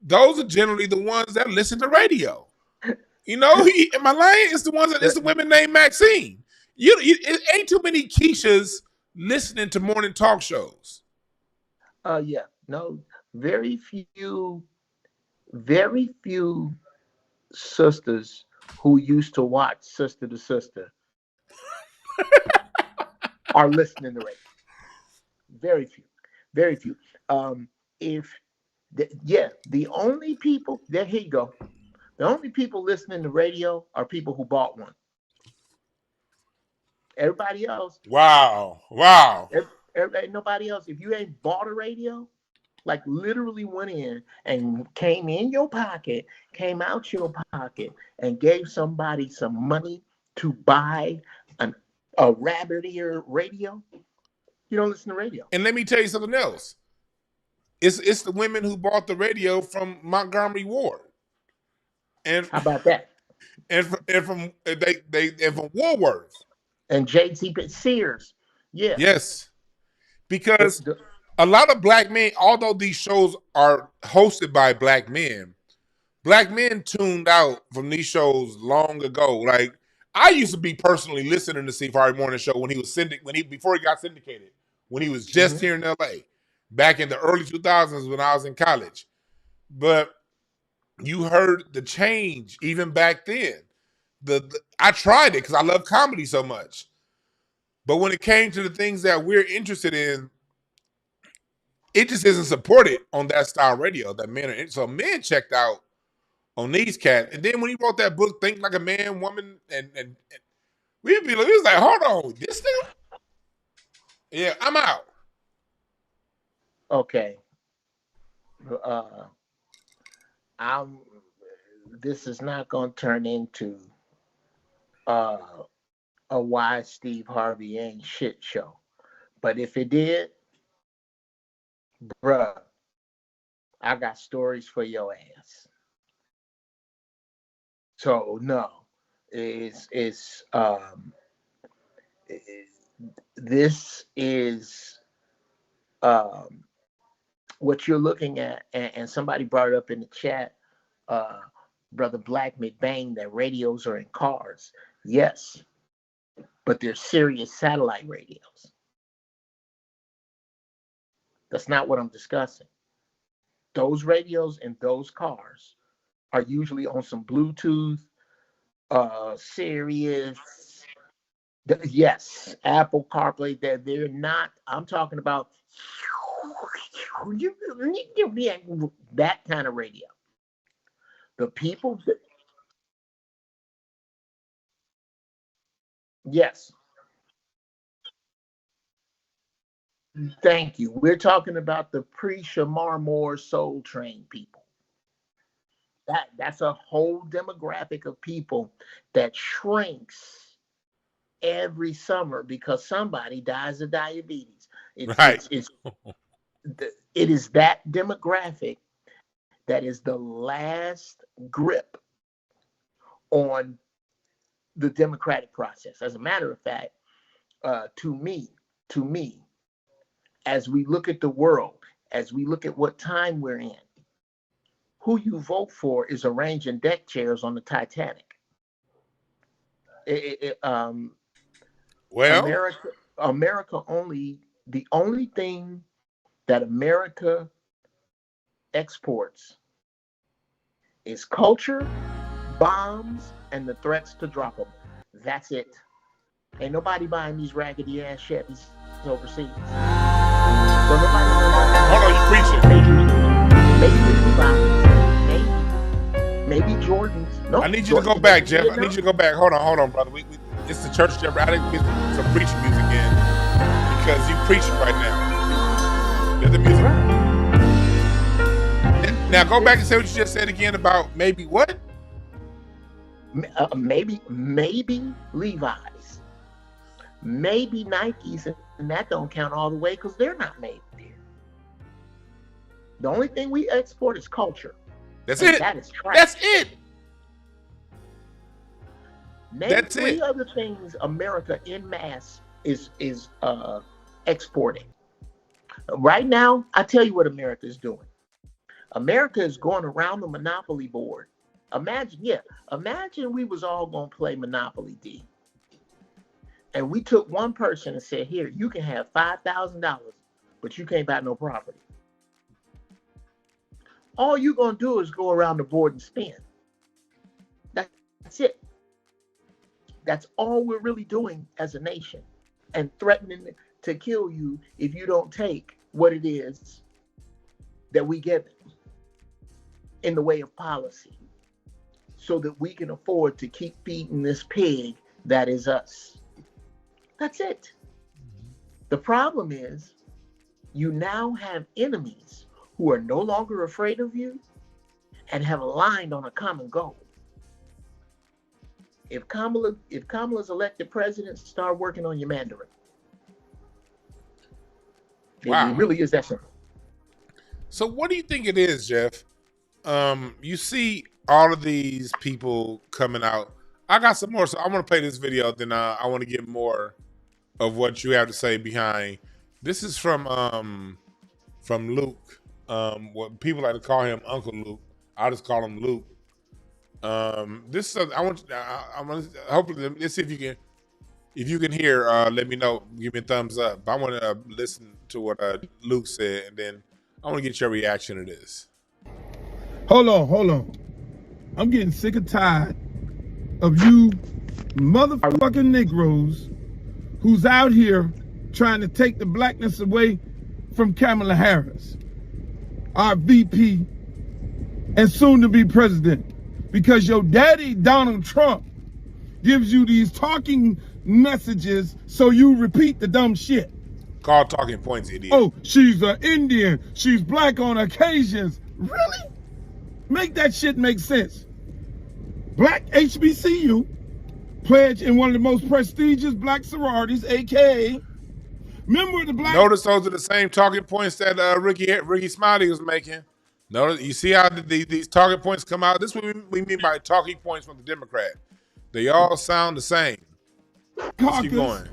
those are generally the ones that listen to radio. Am I lying? It's the women named Maxine. It ain't too many Keishas listening to morning talk shows. Yeah, no, very few sisters who used to watch Sister to Sister are listening to radio. Very few. The only people, here you go. The only people listening to radio are people who bought one. Everybody else. Wow. Nobody else. If you ain't bought a radio, like literally went in and came in your pocket, came out your pocket, and gave somebody some money to buy a rabbit ear radio, you don't listen to radio. And let me tell you something else. It's the women who bought the radio from Montgomery Ward. And how about that? And from Woolworth. And J.C. Sears. Yeah. Yes. Because a lot of black men, although these shows are hosted by black men tuned out from these shows long ago. Like, I used to be personally listening to Steve Harvey Morning Show when he was before he got syndicated, when he was just here in LA, back in the early 2000s when I was in college. But you heard the change even back then. I tried it because I love comedy so much. But when it came to the things that we're interested in, it just isn't supported on that style radio that men are in. So men checked out on these cats. And then when he wrote that book, Think Like a Man, Woman, and we was like, hold on, this thing? Yeah, I'm out. Okay. This is not going to turn into a Why Steve Harvey Ain't Shit show. But if it did, bruh, I got stories for your ass. So no, this is what you're looking at, and somebody brought it up in the chat, Brother Black McBain, that radios are in cars. Yes, but they're Sirius satellite radios. That's not what I'm discussing. Those radios in those cars are usually on some Bluetooth, Sirius, yes, Apple CarPlay. They're not. I'm talking about that kind of radio. The people that, yes. Thank you. We're talking about the pre-Shamar Moore Soul Train people. That's a whole demographic of people that shrinks every summer because somebody dies of diabetes. Right. It is that demographic that is the last grip on the democratic process. As a matter of fact, to me, as we look at the world, as we look at what time we're in, who you vote for is arranging deck chairs on the Titanic. Well, America the only thing that America exports is culture, bombs, and the threats to drop them. That's it. Ain't nobody buying these raggedy ass Chevys overseas. So hold on, you preaching. Maybe maybe Jordans. No, I need you to go back, Jeff. I need you to go back. Hold on, brother. It's the church, Jeff. I didn't get some preaching music in because you preaching right now. Let the music. Now go back and say what you just said again about maybe what? Maybe Levi's, maybe Nikes, and that don't count all the way because they're not made here. The only thing we export is culture. That's it. That is trash. That's it. Name three other things America en masse is exporting. Right now, I tell you what America is doing. America is going around the Monopoly board. Imagine we was all going to play Monopoly, D. And we took one person and said, here, you can have $5,000, but you can't buy no property. All you're going to do is go around the board and spend. That's it. That's all we're really doing as a nation, and threatening to kill you if you don't take what it is that we give in the way of policy, so that we can afford to keep feeding this pig that is us. That's it. The problem is you now have enemies who are no longer afraid of you and have aligned on a common goal. If Kamala's elected president, start working on your Mandarin. Wow. It really is that simple. So what do you think it is, Jeff? You see all of these people coming out. I got some more, so I want to play this video. Then I want to get more of what you have to say behind. This is from Luke. What people like to call him Uncle Luke. I just call him Luke. This is I want hopefully let's see if you can hear. Let me know. Give me a thumbs up. I want to listen to what Luke said, and then I want to get your reaction to this. Hold on. I'm getting sick and tired of you motherfucking Negroes who's out here trying to take the blackness away from Kamala Harris, our VP and soon to be president, because your daddy Donald Trump gives you these talking messages so you repeat the dumb shit. Called talking points, idiot. Oh, she's an Indian. She's black on occasions. Really? Make that shit make sense. Black HBCU, pledge in one of the most prestigious black sororities, aka member of the black. Notice those are the same talking points that Ricky Smiley was making. Notice, you see how these talking points come out? This is what we mean by talking points from the Democrat. They all sound the same. Let's keep going.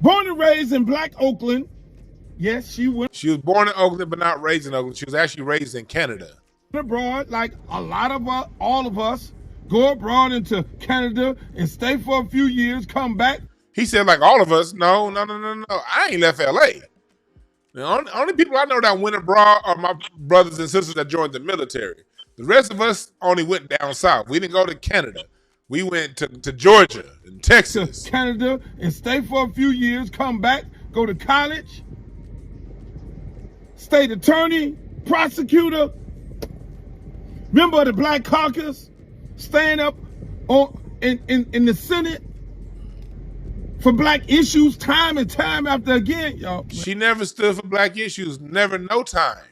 Born and raised in Black Oakland. Yes, she went. She was born in Oakland, but not raised in Oakland. She was actually raised in Canada. Abroad, like a lot of us, all of us, go abroad into Canada and stay for a few years, come back. He said, like all of us. No. I ain't left LA. The only people I know that went abroad are my brothers and sisters that joined the military. The rest of us only went down south. We didn't go to Canada. We went to Georgia and Texas. To Canada and stay for a few years, come back, go to college, state attorney, prosecutor, member of the Black Caucus, stand up in the Senate for black issues time and time after again, y'all. She never stood for black issues, never, no time.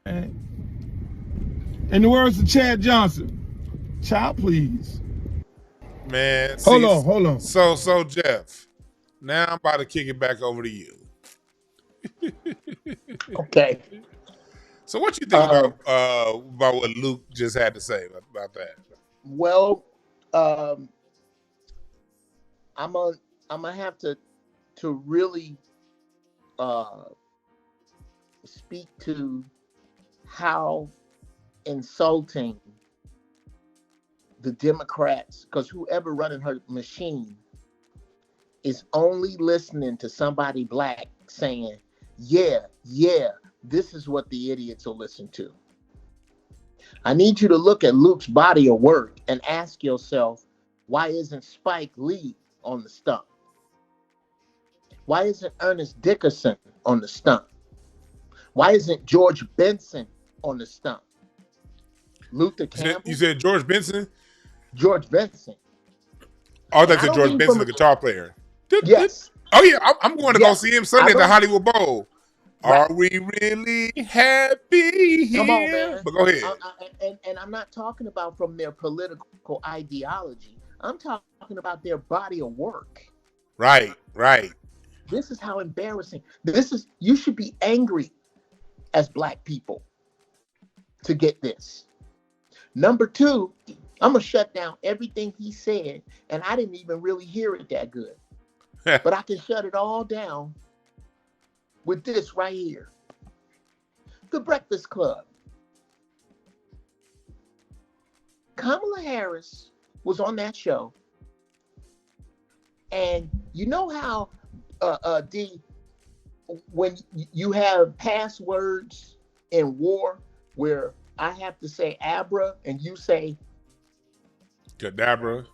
In the words of Chad Johnson, child, please. Man, hold on. So Jeff, now I'm about to kick it back over to you. Okay. So what you think about what Luke just had to say about that? Well, I'm gonna have to really speak to how insulting the Democrats, because whoever running her machine is only listening to somebody black saying, yeah, this is what the idiots will listen to. I need you to look at Luke's body of work and ask yourself, why isn't Spike Lee on the stump? Why isn't Ernest Dickerson on the stump? Why isn't George Benson on the stump. Luther Campbell. You said George Benson? George Benson. Oh, that's a George Benson, the guitar player. Yes. Oh, yeah. I'm going to go see him Sunday at the Hollywood Bowl. Right. Are we really happy here? Come on, man. But go ahead. And I'm not talking about from their political ideology. I'm talking about their body of work. Right. This is how embarrassing. You should be angry as Black people to get this. Number two, I'm going to shut down everything he said, and I didn't even really hear it that good. But I can shut it all down with this right here. The Breakfast Club. Kamala Harris was on that show. And you know how, when you have passwords in war where I have to say abra and you say Cadabra.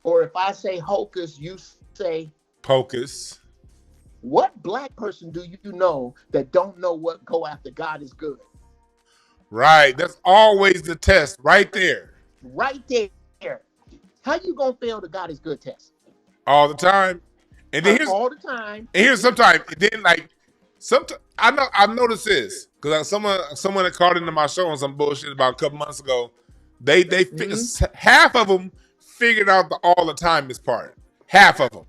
Or if I say hocus, you say pocus. What Black person do you know that don't know what go after God is good? Right. That's always the test right there. Right there. How you gonna fail the God is good test? All the time. And then all the time. And here's sometimes, then I've noticed this because someone that called into my show on some bullshit about a couple months ago. They half of them figured out the all the time this part. Half of them,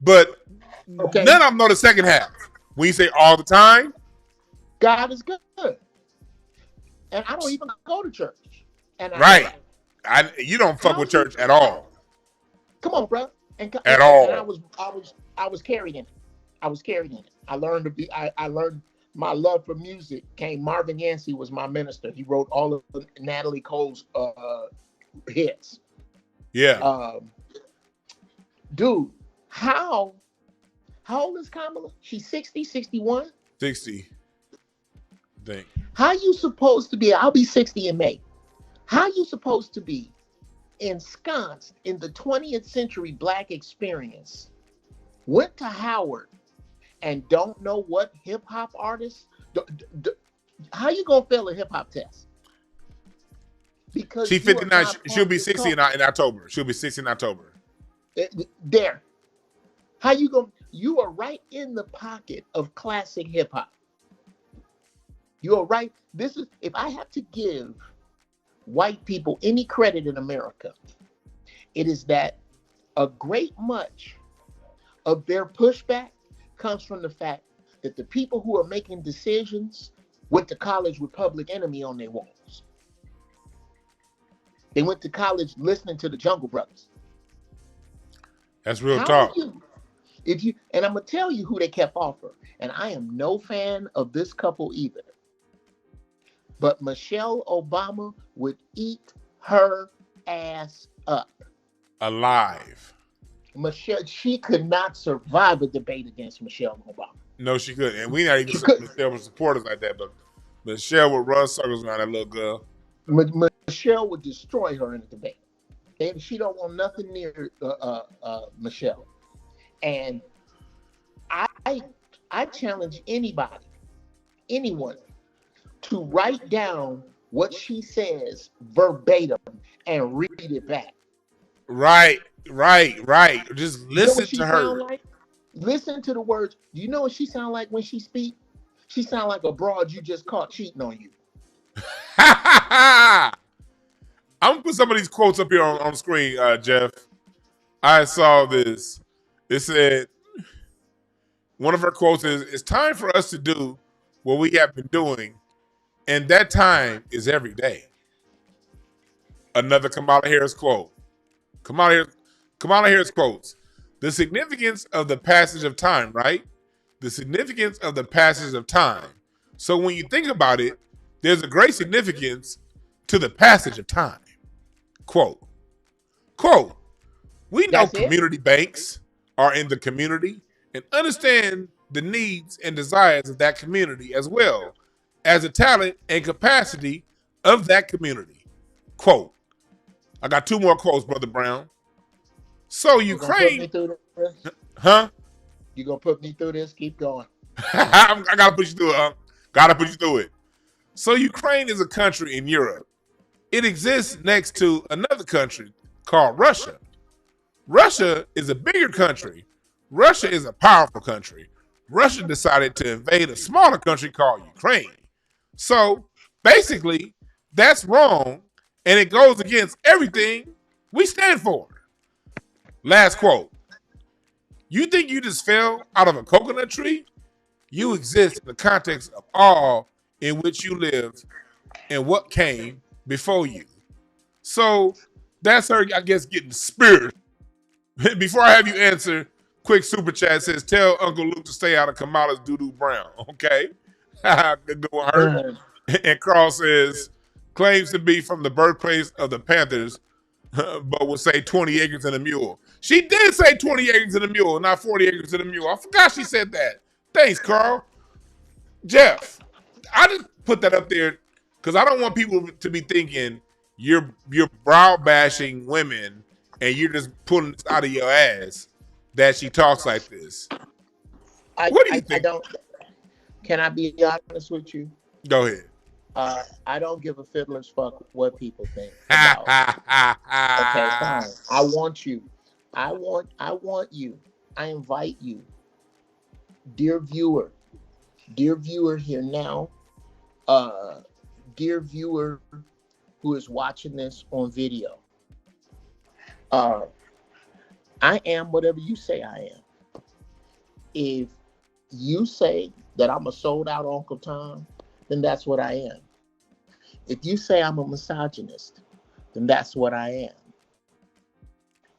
but none of them know the second half. When you say all the time, God is good, and I don't even go to church. And you don't fuck with church at all. Come on, bro. At all. And I was carried in it. I was carried in it. I learned I learned my love for music came. Marvin Yancey was my minister. He wrote all of Natalie Cole's hits. Yeah. Dude, how old is Kamala? She's 60, 61? 60, I think. How you supposed to be? I'll be 60 in May. How you supposed to be ensconced in the 20th century Black experience, went to Howard, and don't know what hip-hop artists? How you gonna fail a hip-hop test? Because she's 59. She'll be 60 in October. She'll be 60 in October. There. How you gonna? You are right in the pocket of classic hip-hop. You are right. This is, if I have to give white people any credit in America, it is that a great much of their pushback comes from the fact that the people who are making decisions went to college with Public Enemy on their walls. They went to college listening to the Jungle Brothers. That's real talk. And I'm gonna tell you who they kept off her. And I am no fan of this couple either. But Michelle Obama would eat her ass up. Alive. Michelle, she could not survive a debate against Michelle Obama. No, she couldn't. And we not even Michelle was supporters like that, but Michelle would run circles around that little girl. Michelle would destroy her in a debate. And she don't want nothing near Michelle. And I challenge anyone, to write down what she says verbatim and read it back. Right. Just listen to her. Like? Listen to the words. Do you know what she sound like when she speak? She sound like a broad you just caught cheating on you. I'm gonna put some of these quotes up here on the screen, Geoff. I saw this. It said, one of her quotes is, "It's time for us to do what we have been doing, and that time is every day." Another Kamala Harris quote. Kamala Harris quotes, "The significance of the passage of time, right? The significance of the passage of time. So when you think about it, there's a great significance to the passage of time." Quote, "We know community banks are in the community and understand the needs and desires of that community as well as the talent and capacity of that community." Quote. I got two more quotes, Brother Brown. So Ukraine, huh? You gonna put me through this? Keep going. I gotta put you through it. Gotta put you through it. So Ukraine is a country in Europe. It exists next to another country called Russia. Russia is a bigger country. Russia is a powerful country. Russia decided to invade a smaller country called Ukraine. So basically, that's wrong, and it goes against everything we stand for. Last quote. You think you just fell out of a coconut tree? You exist in the context of all in which you live and what came before you. So that's her, I guess, getting spirit. Before I have you answer, quick super chat says, tell Uncle Luke to stay out of Kamala's doo-doo brown. Okay. Good one, her. And Carl says, claims to be from the birthplace of the Panthers, but would say 20 acres and a mule. She did say 20 acres and a mule, not 40 acres and a mule. I forgot she said that. Thanks, Carl. Geoff, I just put that up there because I don't want people to be thinking you're brow bashing women and you're just pulling this out of your ass that she talks like this. What do you think? Can I be honest with you? Go ahead. I don't give a fiddler's fuck what people think about. Okay, fine. I want you. I want you. I invite you, dear viewer here now, dear viewer who is watching this on video. I am whatever you say I am. If you say that I'm a sold out Uncle Tom, then that's what I am. If you say I'm a misogynist, then that's what I am.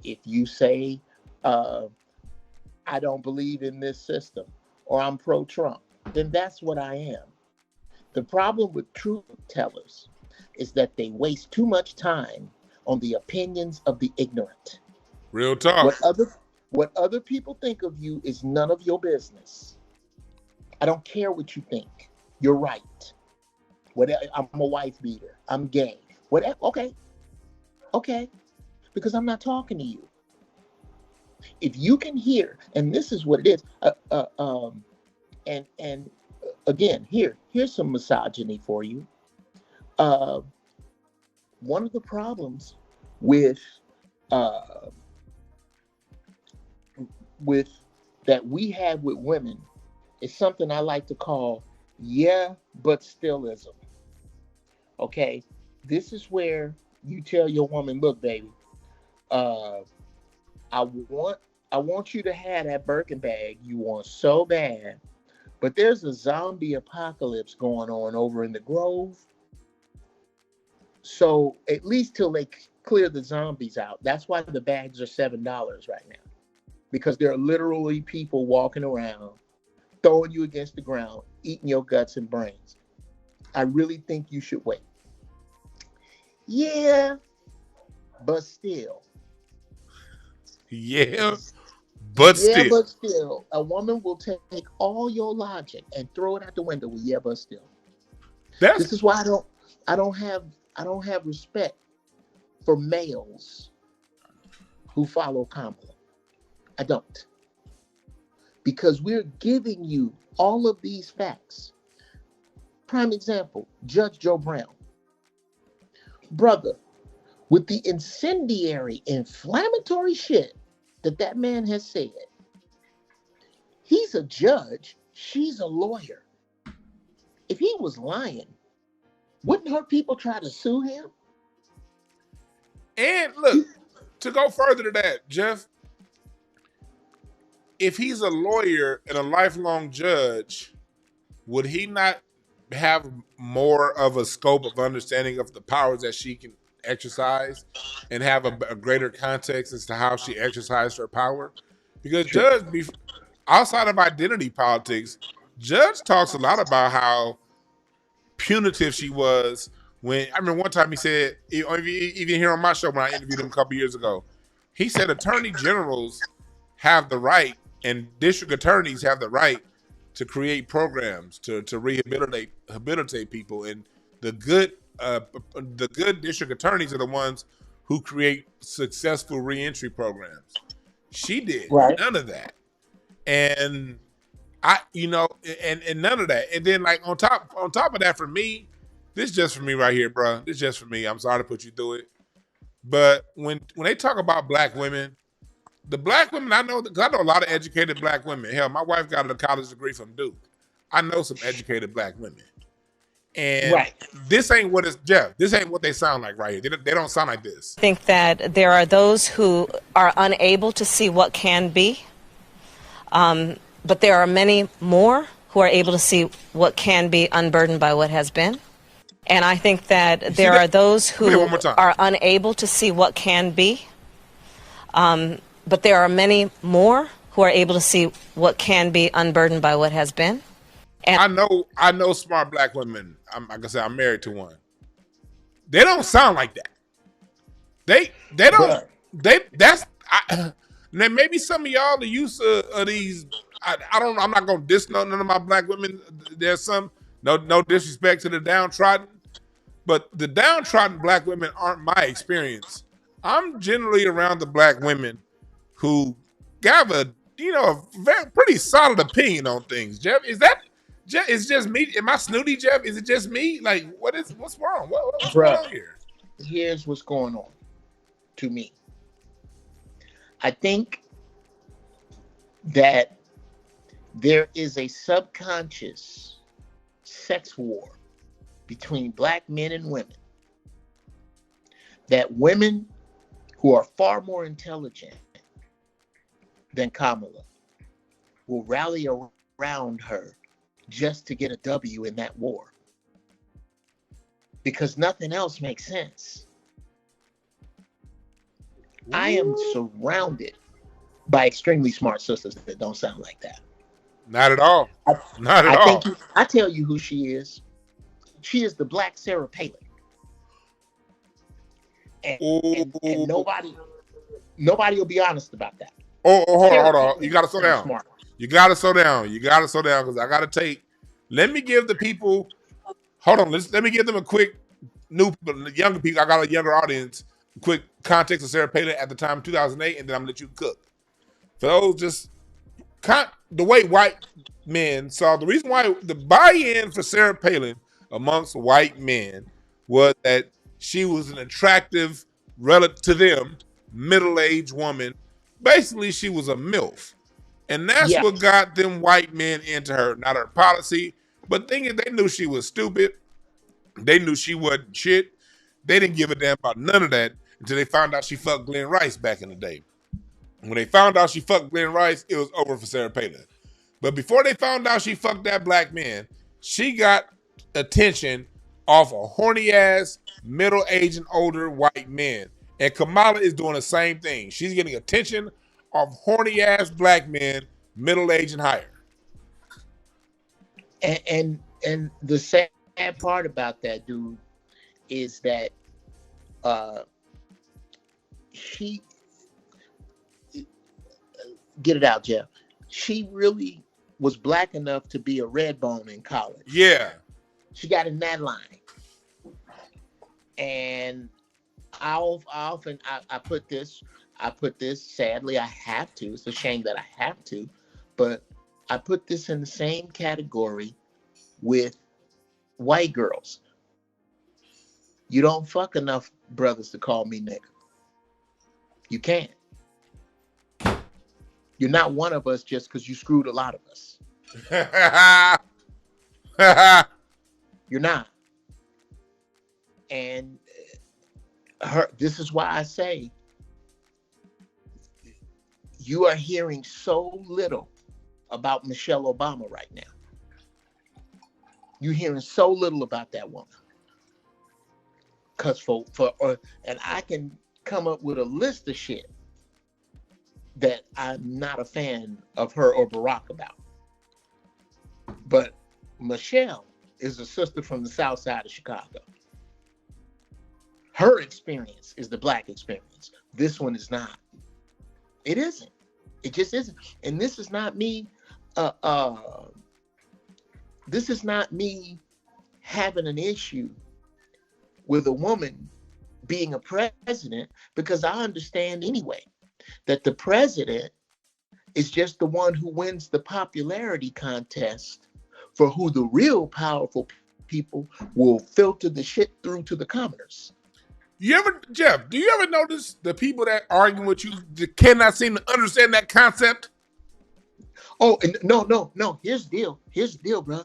If you say I don't believe in this system or I'm pro-Trump, then that's what I am. The problem with truth tellers is that they waste too much time on the opinions of the ignorant. Real talk. What other people think of you is none of your business. I don't care what you think. You're right. Whatever, I'm a wife beater. I'm gay. Whatever. Okay. Because I'm not talking to you. If you can hear, and this is what it is. And again, here's some misogyny for you. One of the problems with that we have with women is something I like to call but stillism. Okay, this is where you tell your woman, look, baby, I want you to have that Birkin bag you want so bad, but there's a zombie apocalypse going on over in the Grove. So at least till they clear the zombies out. That's why the bags are $7 right now, because there are literally people walking around, throwing you against the ground, eating your guts and brains. I really think you should wait. Yeah, but still. Yeah, but still. A woman will take all your logic and throw it out the window with but still. This is why I don't have respect for males who follow Kamala. I don't. Because we're giving you all of these facts. Prime example, Judge Joe Brown. Brother, with the incendiary, inflammatory shit that man has said, he's a judge, she's a lawyer. If he was lying, wouldn't her people try to sue him? And look, to go further to that, Geoff, if he's a lawyer and a lifelong judge, would he not have more of a scope of understanding of the powers that she can exercise and have a greater context as to how she exercised her power? Because Judge, outside of identity politics, Judge talks a lot about how punitive she was. When I remember one time he said, even here on my show when I interviewed him a couple years ago, he said attorney generals have the right and district attorneys have the right to create programs to rehabilitate people, and the good district attorneys are the ones who create successful reentry programs. She did none of that, and and none of that. And then like on top of that, for me, This is just for me right here, bro. This is just for me. I'm sorry to put you through it. But when they talk about black women, the black women I know, because I know a lot of educated black women. Hell, my wife got a college degree from Duke. I know some educated black women. And this ain't what it's, Geoff, this ain't what they sound like right here. They don't sound like this. I think that there are those who are unable to see what can be, but there are many more who are able to see what can be unburdened by what has been. And I think that there are those who are unable to see what can be, but there are many more who are able to see what can be unburdened by what has been. And I know smart black women. Like I said, I'm married to one. They don't sound like that. They don't. Maybe some of y'all are used to these. I'm not gonna diss none of my black women. There's some no disrespect to the downtrodden, but the downtrodden black women aren't my experience. I'm generally around the black women who have a pretty solid opinion on things. Geoff, it's just me? Am I snooty, Geoff? Is it just me? Like, what's wrong? What's going on here? Here's what's going on to me. I think that there is a subconscious sex war between black men and women, that women who are far more intelligent than Kamala will rally around her just to get a W in that war, because nothing else makes sense. I am surrounded by extremely smart sisters that don't sound like that. Not at all. Not at all. I tell you who she is. She is the black Sarah Palin. And nobody will be honest about that. Hold on. You gotta slow down. Smart. You gotta slow down because I gotta take. Let me give the people. Hold on. Let me give them a quick younger people. I got a younger audience. Quick context of Sarah Palin at the time, 2008, and then I'm gonna let you cook. For those the way white men saw, the reason why the buy-in for Sarah Palin amongst white men was that she was an attractive, relative to them, middle-aged woman. Basically, she was a MILF. And that's what got them white men into her. Not her policy, but thing is, they knew she was stupid. They knew she wasn't shit. They didn't give a damn about none of that until they found out she fucked Glenn Rice back in the day. When they found out she fucked Glenn Rice, it was over for Sarah Palin. But before they found out she fucked that black man, she got attention off of horny-ass, middle-aged and older white men. And Kamala is doing the same thing. She's getting attention off horny-ass black men, middle-aged and higher. And the sad part about that, dude, is that she... Get it out, Geoff. She really was black enough to be a redbone in college. Yeah. She got in that line. And I put this, sadly, I have to. It's a shame that I have to. But I put this in the same category with white girls. You don't fuck enough brothers to call me nigga. You can't. You're not one of us just because you screwed a lot of us. You're not. And this is why I say you are hearing so little about Michelle Obama right now. You're hearing so little about that woman. Because and I can come up with a list of shit that I'm not a fan of her or Barack about. But Michelle is a sister from the south side of Chicago. Her experience is the black experience. This one is not. It isn't. It just isn't. And this is not me. This is not me having an issue with a woman being a president, because I understand anyway that the president is just the one who wins the popularity contest for who the real powerful people will filter the shit through to the commoners. Jeff, do you ever notice the people that argue with you that cannot seem to understand that concept? Oh, and no. Here's the deal, bro.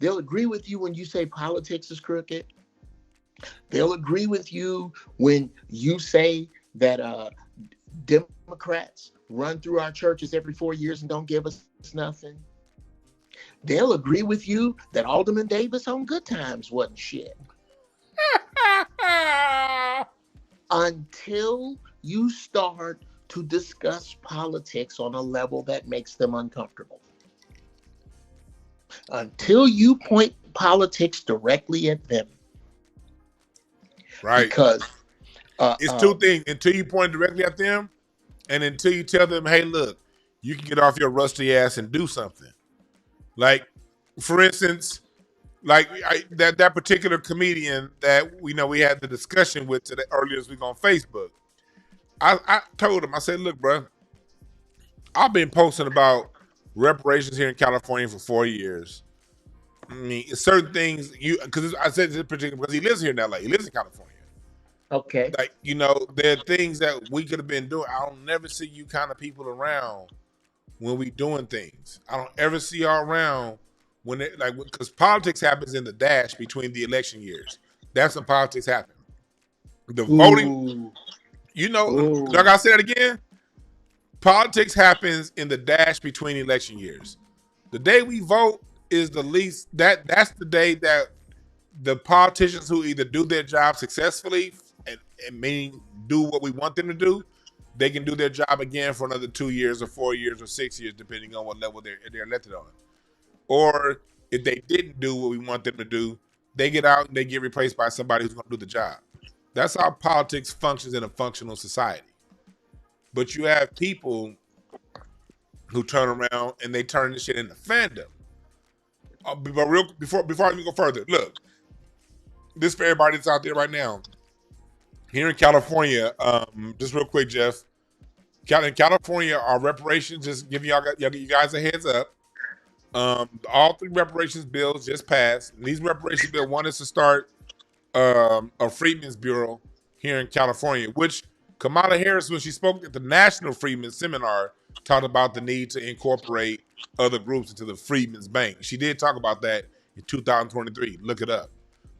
They'll agree with you when you say politics is crooked. They'll agree with you when you say that Democrats run through our churches every 4 years and don't give us nothing. They'll agree with you that Alderman Davis on Good Times wasn't shit. Until you start to discuss politics on a level that makes them uncomfortable. Until you point politics directly at them. Right. Because it's two things. Until you point directly at them, and until you tell them, hey, look, you can get off your rusty ass and do something. Like, for instance, like that particular comedian that we had the discussion with today, earlier this week on Facebook. I told him, I said, look, bro, I've been posting about reparations here in California for 4 years. I mean, certain things because I said this particular because he lives here in LA, he lives in California. Okay. Like, there are things that we could have been doing. I don't never see you kind of people around when we doing things. I don't ever see y'all around when because politics happens in the dash between the election years. That's when politics happen. The voting, like I said again, politics happens in the dash between election years. The day we vote is the least that's the day that the politicians who either do their job successfully and meaning do what we want them to do, they can do their job again for another 2 years or 4 years or 6 years, depending on what level they're elected on. Or if they didn't do what we want them to do, they get out and they get replaced by somebody who's going to do the job. That's how politics functions in a functional society. But you have people who turn around and they turn this shit into fandom. But before I even go further, look, this for everybody that's out there right now. Here in California, just real quick, Jeff. In California, our reparations, just giving you guys a heads up. All 3 reparations bills just passed. And these reparations bills, one is to start a Freedmen's Bureau here in California, which Kamala Harris, when she spoke at the National Freedmen's Seminar, talked about the need to incorporate other groups into the Freedmen's Bank. She did talk about that in 2023. Look it up.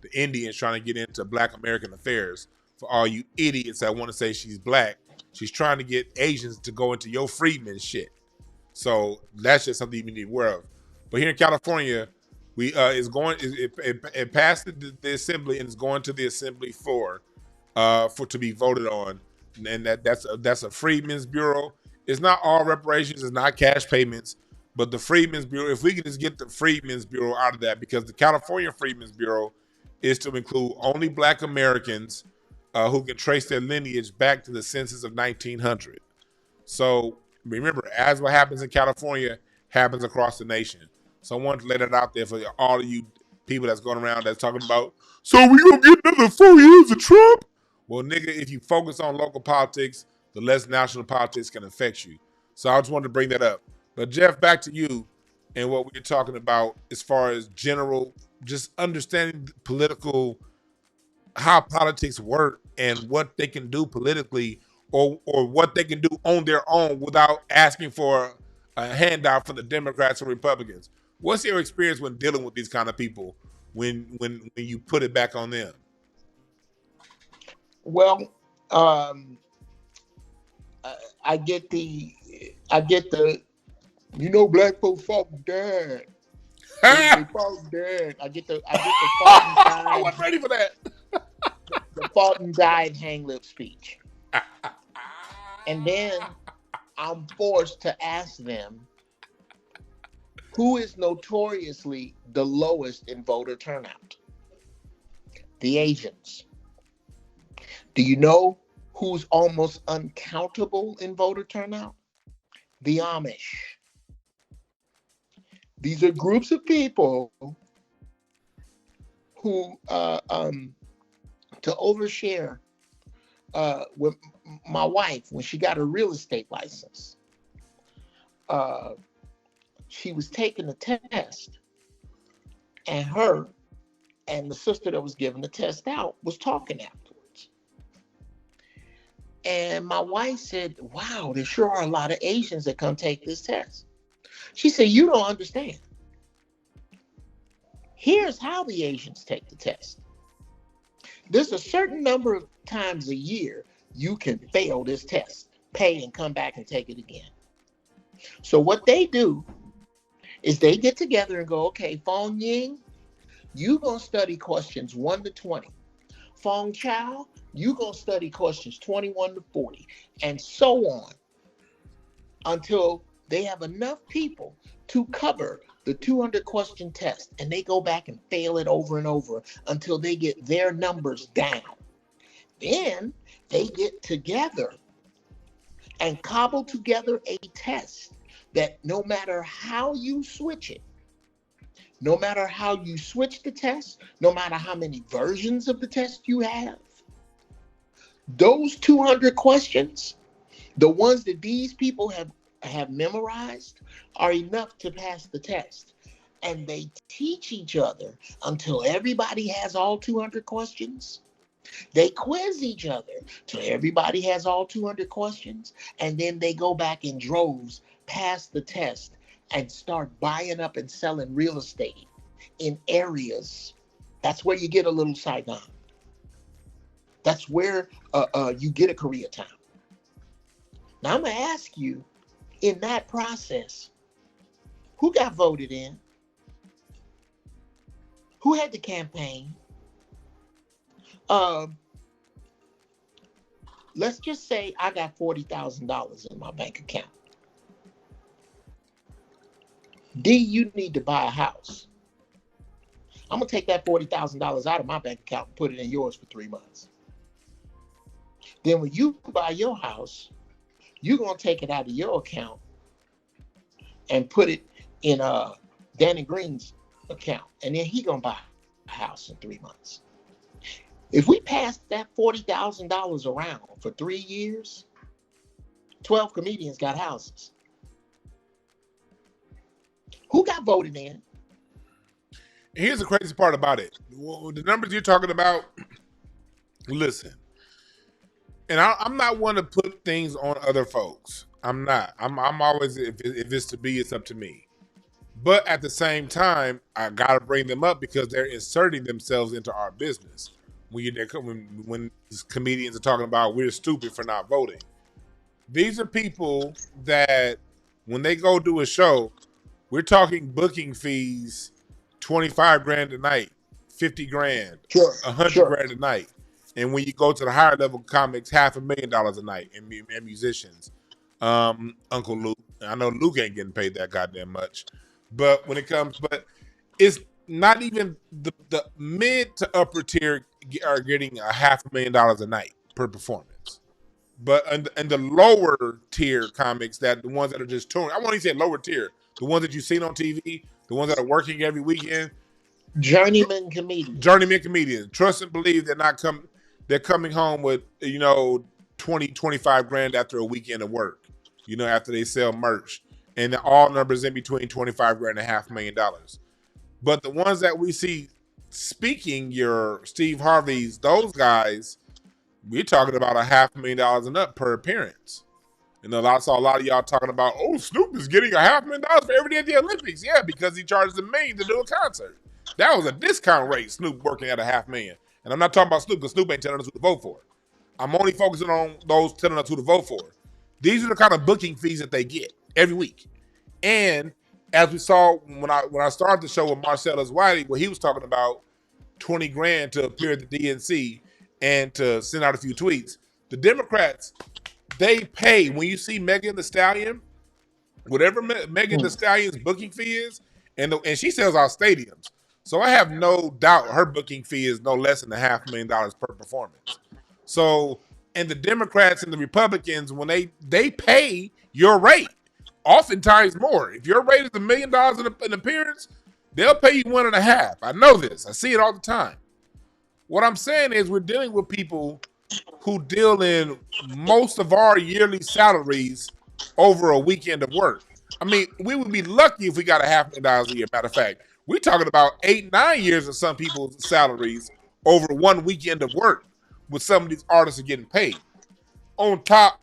The Indians trying to get into Black American affairs. For all you idiots that want to say she's Black, she's trying to get Asians to go into your freedmen shit. So that's just something you need to be aware of. But here in California, it passed the assembly and it's going to the assembly floor to be voted on, and that's a Freedmen's Bureau. It's not all reparations, it's not cash payments, but the Freedmen's Bureau. If we can just get the Freedmen's Bureau out of that, because the California Freedmen's Bureau is to include only Black Americans who can trace their lineage back to the census of 1900. So remember, as what happens in California happens across the nation. So I wanted to lay that out there for all of you people that's going around that's talking about, so we gonna get another 4 years of Trump? Well, nigga, if you focus on local politics, the less national politics can affect you. So I just wanted to bring that up. But Jeff, back to you and what we were talking about as far as general, just understanding how politics work and what they can do politically or what they can do on their own without asking for a handout from the Democrats or Republicans. What's your experience when dealing with these kind of people when you put it back on them? Well, I get the Black folks fought and died. They fought and died. I get the fought and died. I wasn't ready for that. The fought and died hang lip speech. And then I'm forced to ask them, who is notoriously the lowest in voter turnout? The Asians. Do you know who's almost uncountable in voter turnout? The Amish. These are groups of people who, to overshare with my wife when she got her real estate license. She was taking a test, and her And the sister that was giving the test out was talking afterwards. And my wife said, wow, there sure are a lot of Asians that come take this test. She said, you don't understand. Here's how the Asians take the test. There's a certain number of times a year you can fail this test, pay and come back and take it again. So what they do is they get together and go, okay, Fong Ying, you gonna study questions 1 to 20. Fong Chow, you gonna study questions 21 to 40, and so on, until they have enough people to cover the 200 question test, and they go back and fail it over and over until they get their numbers down. Then they get together and cobble together a test that no matter how you switch it, no matter how you switch the test, no matter how many versions of the test you have, those 200 questions, the ones that these people have memorized, are enough to pass the test. And they teach each other until everybody has all 200 questions. They quiz each other till everybody has all 200 questions. And then they go back in droves, pass the test, and start buying up and selling real estate in areas. That's where you get a little Saigon. That's where you get a Koreatown. Now I'm going to ask you, in that process, who got voted in? Who had the campaign? Let's just say I got $40,000 in my bank account. D, you need to buy a house. I'm going to take that $40,000 out of my bank account and put it in yours for 3 months. Then when you buy your house, you're going to take it out of your account and put it in Danny Green's account. And then he going to buy a house in 3 months. If we pass that $40,000 around for 3 years, 12 comedians got houses. Who got voted in? Here's the crazy part about it. The numbers you're talking about, listen. And I'm not one to put things on other folks. I'm not. I'm always, if it's to be, it's up to me. But at the same time, I got to bring them up because they're inserting themselves into our business. When these comedians are talking about we're stupid for not voting. These are people that when they go do a show, we're talking booking fees, 25 grand a night, 50 grand, Sure, 100 grand a night. And when you go to the higher level comics, $500,000 a night, and musicians. Uncle Luke, I know Luke ain't getting paid that goddamn much, but it's not even the mid to upper tier are getting $500,000 a night per performance. But and the lower tier comics, that the ones that are just touring, I won't even say lower tier, the ones that you've seen on TV, the ones that are working every weekend. Journeyman comedians. Trust and believe they're coming home with, 20, 25 grand after a weekend of work, after they sell merch. And all numbers in between 25 grand and $500,000. But the ones that we see speaking, your Steve Harvey's, those guys, we're talking about $500,000 and up per appearance. I saw a lot of y'all talking about, Snoop is getting $500,000 for every day at the Olympics. Yeah, because he charges $1 million to do a concert. That was a discount rate, Snoop working at $500,000. And I'm not talking about Snoop because Snoop ain't telling us who to vote for. I'm only focusing on those telling us who to vote for. These are the kind of booking fees that they get every week. And as we saw when I started the show with Marcellus Wiley, where he was talking about 20 grand to appear at the DNC and to send out a few tweets, the Democrats, they pay. When you see Megan Thee Stallion, whatever Megan Thee Stallion's booking fee is, and she sells out stadiums. So I have no doubt her booking fee is no less than $500,000 per performance. So, and the Democrats and the Republicans, when they pay your rate, oftentimes more. If your rate is $1 million in an appearance, they'll pay you 1.5. I know this. I see it all the time. What I'm saying is we're dealing with people who deal in most of our yearly salaries over a weekend of work. I mean, we would be lucky if we got $500,000 a year. Matter of fact, We're talking about 8, 9 years of some people's salaries over one weekend of work, with some of these artists are getting paid, on top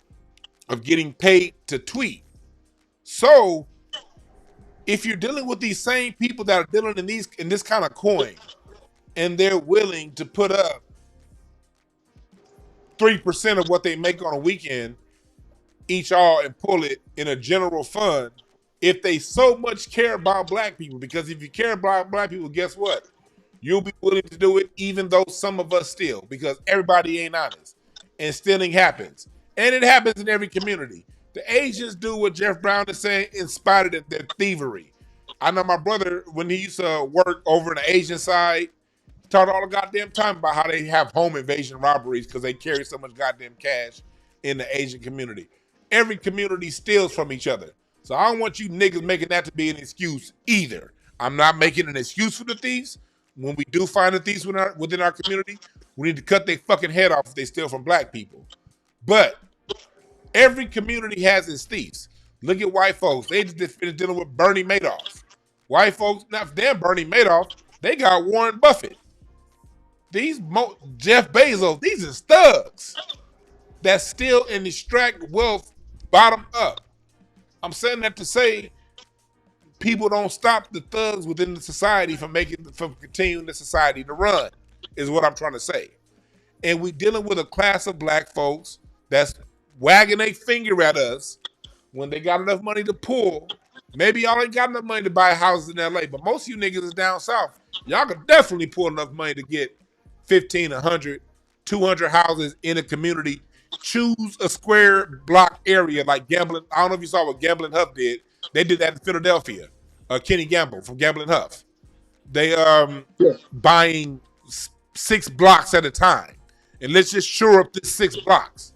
of getting paid to tweet. So if you're dealing with these same people that are dealing in this kind of coin, and they're willing to put up 3% of what they make on a weekend each all and pull it in a general fund, if they so much care about black people, because if you care about black people, guess what? You'll be willing to do it, even though some of us steal, because everybody ain't honest. And stealing happens. And it happens in every community. The Asians do what Geoff Brown is saying in spite of their thievery. I know my brother, when he used to work over on the Asian side, talked all the goddamn time about how they have home invasion robberies because they carry so much goddamn cash in the Asian community. Every community steals from each other. So I don't want you niggas making that to be an excuse either. I'm not making an excuse for the thieves. When we do find the thieves within our community, we need to cut their fucking head off if they steal from black people. But every community has its thieves. Look at white folks. They just finished dealing with Bernie Madoff. White folks, not damn Bernie Madoff, they got Warren Buffett. These Jeff Bezos, these are thugs that steal and extract wealth bottom up. I'm saying that to say people don't stop the thugs within the society from continuing the society to run, is what I'm trying to say. And we dealing with a class of black folks that's wagging a finger at us when they got enough money to pull. Maybe y'all ain't got enough money to buy houses in LA, but most of you niggas is down south. Y'all could definitely pull enough money to get 15, 100, 200 houses in a community. Choose a square block area like Gambling. I don't know if you saw what Gambling Huff did. They did that in Philadelphia. Kenny Gamble from Gambling Huff. They buying 6 blocks at a time. And let's just shore up this 6 blocks.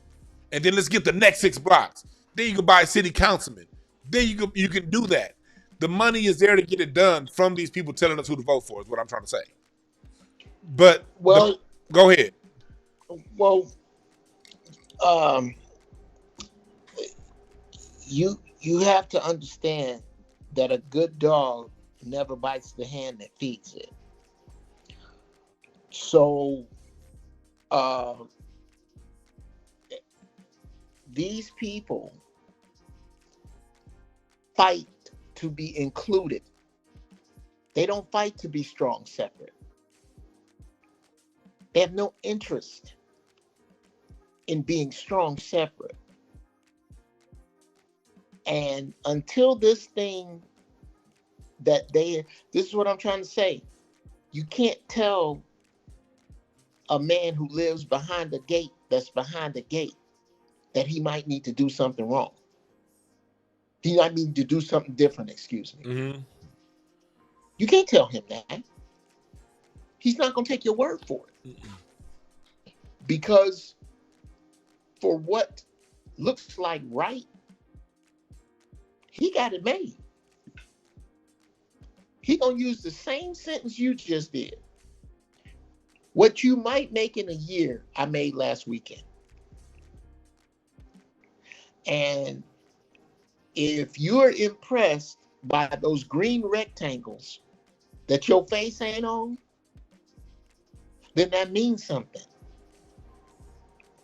And then let's get the next 6 blocks. Then you can buy a city councilman. Then you can do that. The money is there to get it done from these people telling us who to vote for, is what I'm trying to say. But go ahead. Well, you have to understand that a good dog never bites the hand that feeds it. So these people fight to be included. They don't fight to be strong separate. They have no interest in being strong separate. And until this thing this is what I'm trying to say. You can't tell a man who lives behind the gate that he might need to do something wrong. He might need to do something different, excuse me. Mm-hmm. You can't tell him that. He's not going to take your word for it. Mm-mm. Because for what looks like right, he got it made. He going to use the same sentence you just did. What you might make in a year, I made last weekend. And if you're impressed by those green rectangles that your face ain't on, then that means something.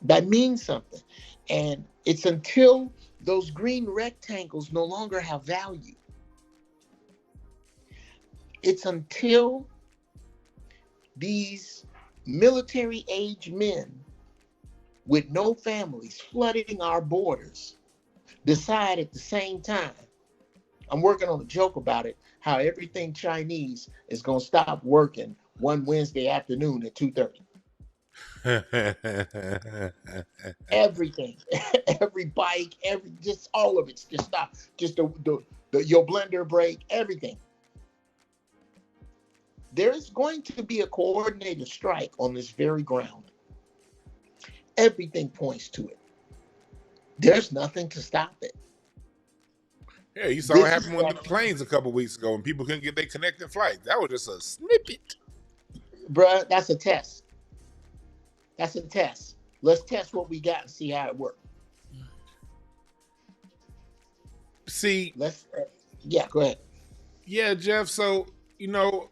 That means something. And it's until those green rectangles no longer have value. It's until these military-age men with no families flooding our borders decide at the same time. I'm working on a joke about it, how everything Chinese is going to stop working one Wednesday afternoon at 2:30. Everything, every bike, just all of it's just stop. Just your blender break, everything. There is going to be a coordinated strike on this very ground. Everything points to it. There's nothing to stop it. Yeah, you saw what happened with the planes a couple weeks ago and people couldn't get their connecting flights. That was just a snippet. Bruh, that's a test. That's a test. Let's test what we got and see how it works. See. Yeah, go ahead. Yeah, Jeff, so you know,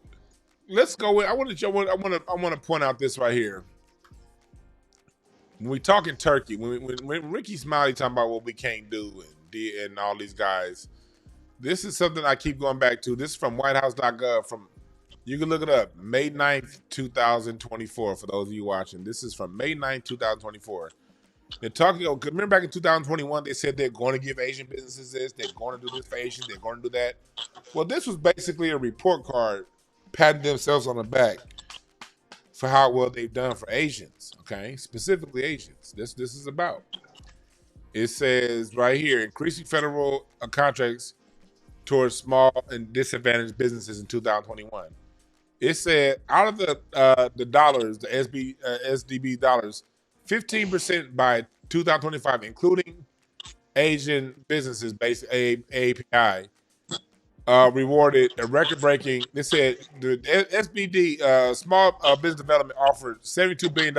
let's go with. I want to point out this right here. When we talk in Turkey, when Ricky Smiley talking about what we can't do and all these guys, this is something I keep going back to. This is from WhiteHouse.gov. You can look it up. May 9th, 2024. For those of you watching, this is from May 9th, 2024. They're talking. Remember back in 2021, they said they're going to give Asian businesses this. They're going to do this for Asians. They're going to do that. Well, this was basically a report card patting themselves on the back for how well they've done for Asians, okay? Specifically Asians. This is about. It says right here, increasing federal contracts towards small and disadvantaged businesses in 2021. It said out of the dollars, the SDB dollars, 15% by 2025, including Asian businesses based API, rewarded a record-breaking. They said the SBD, Small Business Development, offered $72 billion,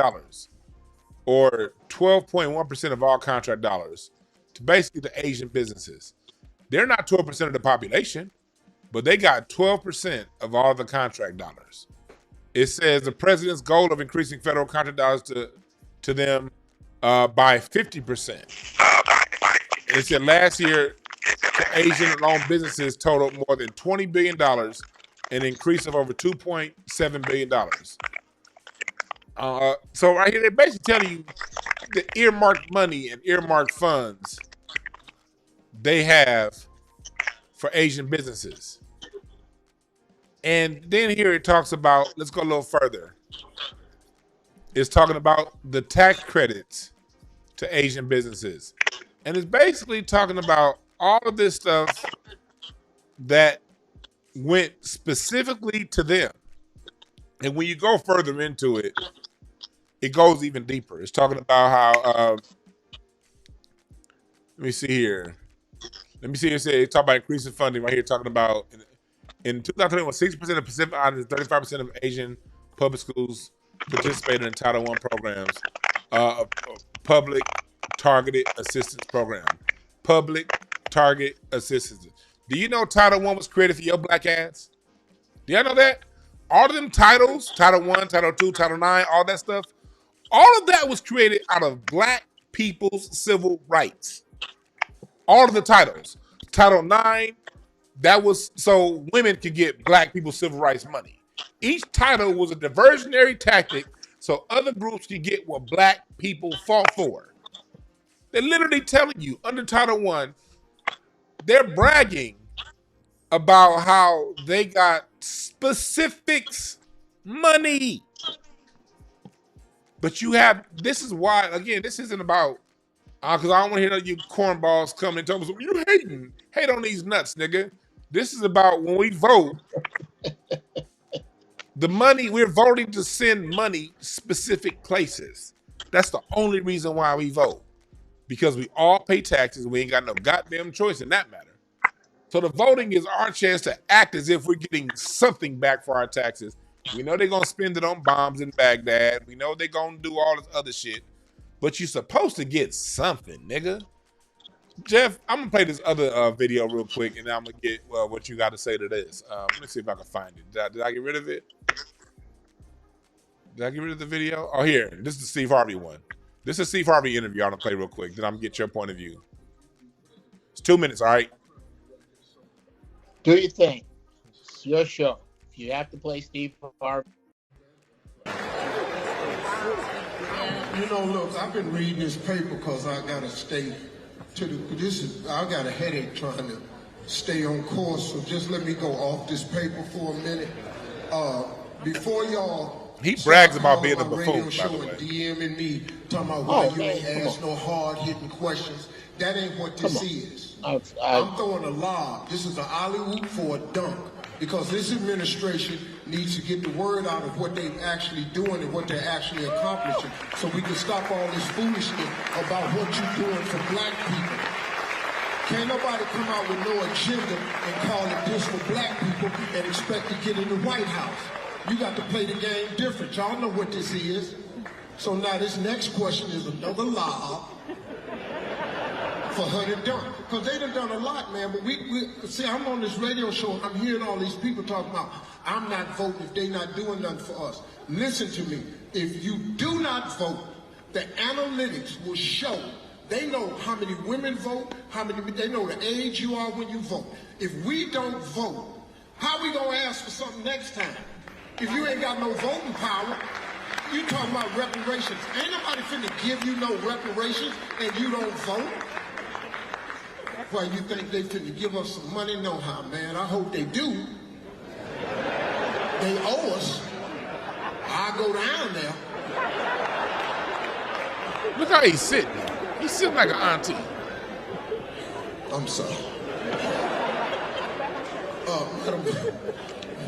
or 12.1% of all contract dollars, to basically the Asian businesses. They're not 12% of the population, but they got 12% of all the contract dollars. It says the president's goal of increasing federal contract dollars to them by 50%. It said last year, Asian-owned businesses totaled more than $20 billion, an increase of over $2.7 billion. So right here, they're basically telling you the earmarked money and earmarked funds they have for Asian businesses. And then here it talks about, let's go a little further. It's talking about the tax credits to Asian businesses. And it's basically talking about all of this stuff that went specifically to them. And when you go further into it, it goes even deeper. It's talking about how, let me see here. It's talking about increasing funding right here, talking about in 2021, 60% of Pacific Islanders, 35% of Asian public schools participated in Title I programs, public targeted assistance program. Public target assistance. Do you know Title I was created for your black ass? Do y'all know that? All of them titles, Title I, Title II, Title IX, all that stuff, all of that was created out of black people's civil rights. All of the titles. Title IX, that was so women could get black people's civil rights money. Each title was a diversionary tactic so other groups could get what black people fought for. They're literally telling you under Title I, they're bragging about how they got specifics money. But you have, this is why, again, this isn't about, because I don't want to hear you cornballs coming and tell me, you hating. Hate on these nuts, nigga. This is about when we vote, the money, we're voting to send money specific places. That's the only reason why we vote. Because we all pay taxes. We ain't got no goddamn choice in that matter. So the voting is our chance to act as if we're getting something back for our taxes. We know they're going to spend it on bombs in Baghdad. We know they're going to do all this other shit. But you're supposed to get something, nigga. Geoff, I'm going to play this other video real quick, and then I'm going to get what you got to say to this. Let me see if I can find it. Did I get rid of it? Did I get rid of the video? Oh, here. This is the Steve Harvey one. This is a Steve Harvey interview. I'm going to play real quick. Then I'm going to get your point of view. It's 2 minutes, all right? Do your thing. It's your show. If you have to play Steve Harvey. You know, look, I've been reading this paper because I got to stay to the, I got a headache trying to stay on course. So just let me go off this paper for a minute. Before y'all. He brags about being a buffoon, by the way. DMing me, talking about why you ain't ask no hard-hitting questions. That ain't what this is. I'm throwing a lob. This is an alley-oop for a dunk. Because this administration needs to get the word out of what they're actually doing and what they're actually accomplishing. So we can stop all this foolishness about what you're doing for black people. Can't nobody come out with no agenda and call it this for black people and expect to get in the White House. You got to play the game different. Y'all know what this is. So now this next question is another lob for her to dunk. Because they done a lot, man. But we see, I'm on this radio show, and I'm hearing all these people talking about, I'm not voting if they not doing nothing for us. Listen to me. If you do not vote, the analytics will show. They know how many women vote, they know the age you are when you vote. If we don't vote, how we gonna ask for something next time? If you ain't got no voting power, you talking about reparations. Ain't nobody finna give you no reparations and you don't vote? Why, you think they finna give us some money? No how, man. I hope they do. They owe us. I'll go down there. Look how he's sitting. He's sitting like an auntie. I'm sorry.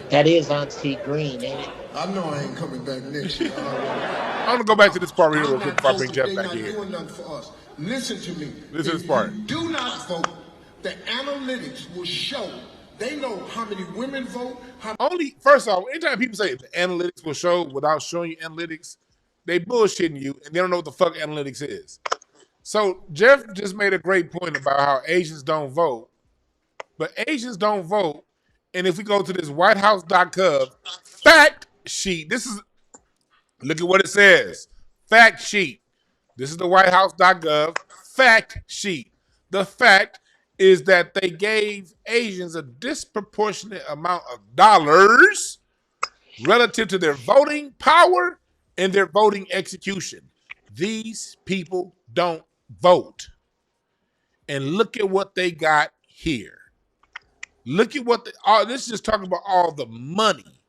That is Auntie Green, ain't it? I know I ain't coming back next year. I'm gonna go back to this part here real quick before I bring Geoff back here. Doing nothing for us. Listen to me. Listen to this part. If you do not vote, the analytics will show. They know how many women vote. First off, anytime people say the analytics will show without showing you analytics, they bullshitting you and they don't know what the fuck analytics is. So Geoff just made a great point about how Asians don't vote, but Asians don't vote. And if we go to this whitehouse.gov fact sheet, look at what it says. Fact sheet. This is the whitehouse.gov fact sheet. The fact is that they gave Asians a disproportionate amount of dollars relative to their voting power and their voting execution. These people don't vote. And look at what they got here. Look at what this is just talking about all the money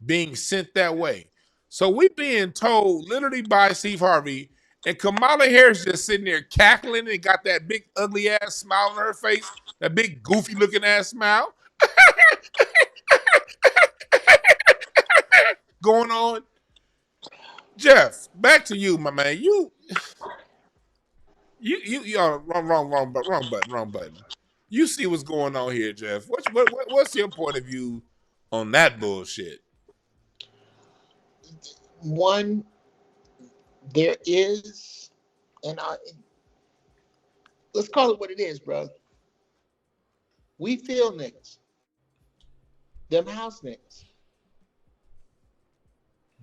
being sent that way. So we being told literally by Steve Harvey, and Kamala Harris just sitting there cackling and got that big ugly ass smile on her face, that big goofy looking ass smile going on. Geoff, back to you, my man. You wrong button. You see what's going on here, Geoff. What's your point of view on that bullshit? One, there is, and let's call it what it is, bro. We feel niggas. Them house niggas.